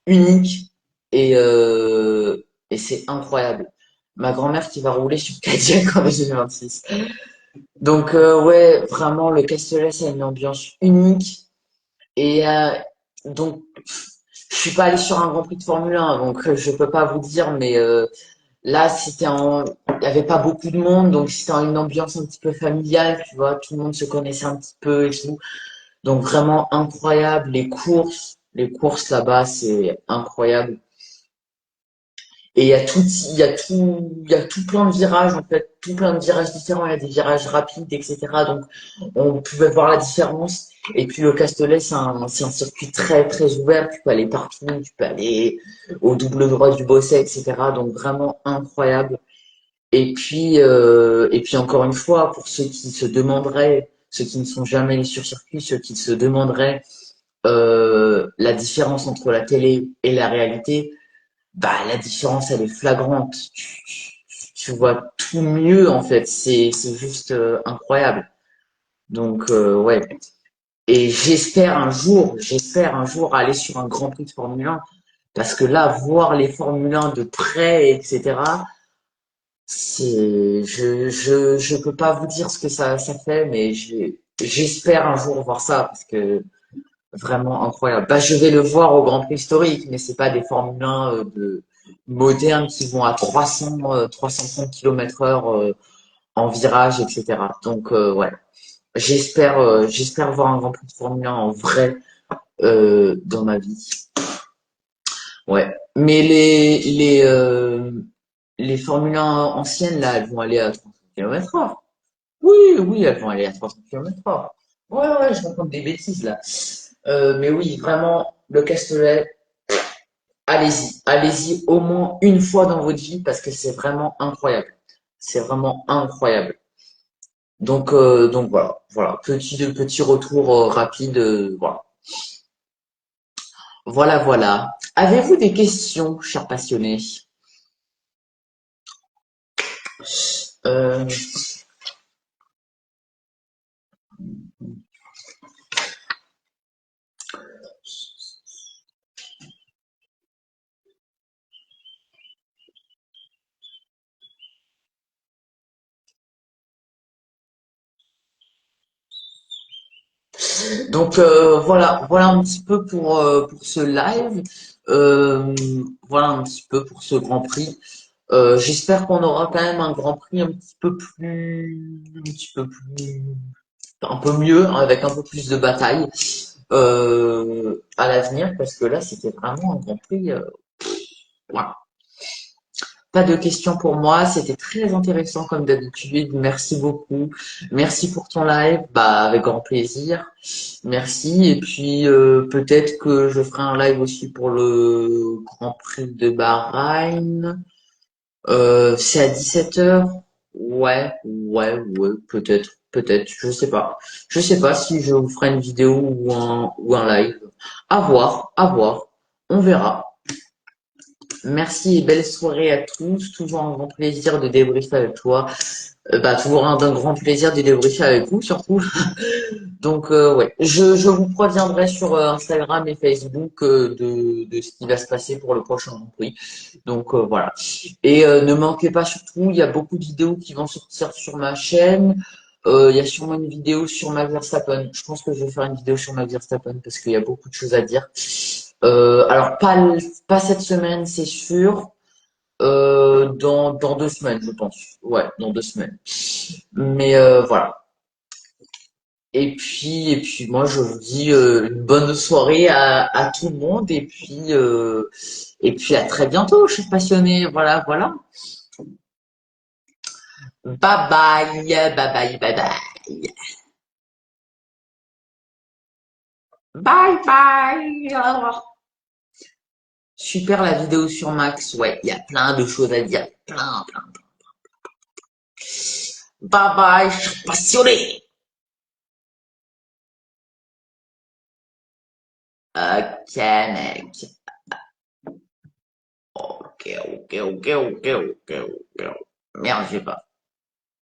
unique et, euh, et c'est incroyable. Ma grand-mère qui va rouler sur Cadillac en 2026. Donc ouais, vraiment, le Castellet, c'est une ambiance unique. Et donc, je suis pas allé sur un Grand Prix de Formule 1, donc je peux pas vous dire, mais là, il y avait pas beaucoup de monde, donc c'était une ambiance un petit peu familiale, tu vois, tout le monde se connaissait un petit peu et tout. Donc vraiment incroyable, les courses là-bas, c'est incroyable. Et il y a tout plein de virages, en fait, tout plein de virages différents. Il y a des virages rapides, etc. Donc, on pouvait voir la différence. Et puis, le Castellet, c'est un circuit très ouvert. Tu peux aller partout, tu peux aller au double droit du Bosset, etc. Donc, vraiment incroyable. Et puis encore une fois, pour ceux qui se demanderaient, ceux qui ne sont jamais allés sur circuit, ceux qui se demanderaient la différence entre la télé et la réalité, bah la différence elle est flagrante. Tu vois tout mieux en fait. C'est juste incroyable. Donc ouais. Et j'espère un jour aller sur un Grand Prix de Formule 1 parce que là voir les Formule 1 de près, etc. Je peux pas vous dire ce que ça fait, mais j'espère un jour voir ça parce que vraiment incroyable. Bah, je vais le voir au Grand Prix historique, mais c'est pas des Formule 1 modernes qui vont à 330 km/h en virage, etc. Donc ouais, j'espère voir un Grand Prix de Formule 1 en vrai dans ma vie. Ouais, mais les Formule 1 anciennes là, elles vont aller à 300 km/h. Oui, oui, elles vont aller à 300 km/h. Ouais, je raconte des bêtises là. Mais oui, vraiment, le Castellet, allez-y au moins une fois dans votre vie parce que c'est vraiment incroyable. C'est vraiment incroyable. Donc voilà, petit retour rapide, voilà. Voilà. Avez-vous des questions, chers passionnés? Euh, voilà un petit peu pour ce live. Euh, voilà un petit peu pour ce Grand Prix. J'espère qu'on aura quand même un Grand Prix un peu mieux, hein, avec un peu plus de bataille à l'avenir, parce que là, c'était vraiment un Grand Prix. Voilà. Pas de questions pour moi, c'était très intéressant comme d'habitude. Merci beaucoup. Merci pour ton live, bah avec grand plaisir. Merci. Et puis peut-être que je ferai un live aussi pour le Grand Prix de Bahreïn. C'est à 17 h. Ouais, peut-être, je sais pas. Je sais pas si je vous ferai une vidéo ou un live. À voir. On verra. Merci et belle soirée à tous. Toujours un grand plaisir de débriefer avec toi. Toujours un grand plaisir de débriefer avec vous, surtout. Donc, ouais, je vous préviendrai sur Instagram et Facebook de ce qui va se passer pour le prochain Grand Prix. Donc, voilà. Et ne manquez pas surtout, il y a beaucoup de vidéos qui vont sortir sur ma chaîne. Il y a sûrement une vidéo sur Max Verstappen. Je pense que je vais faire une vidéo sur Max Verstappen parce qu'il y a beaucoup de choses à dire. Alors, pas cette semaine, c'est sûr. Dans 2 semaines, je pense. Ouais, dans 2 semaines. Mais voilà. Et puis moi, je vous dis une bonne soirée à tout le monde. Et puis à très bientôt, je suis passionné. Voilà. Bye. Bye. Au revoir. Super la vidéo sur Max. Ouais, il y a plein de choses à dire. Plein. Bye, je suis passionné. Ok, mec. Ok. Merde, j'ai pas.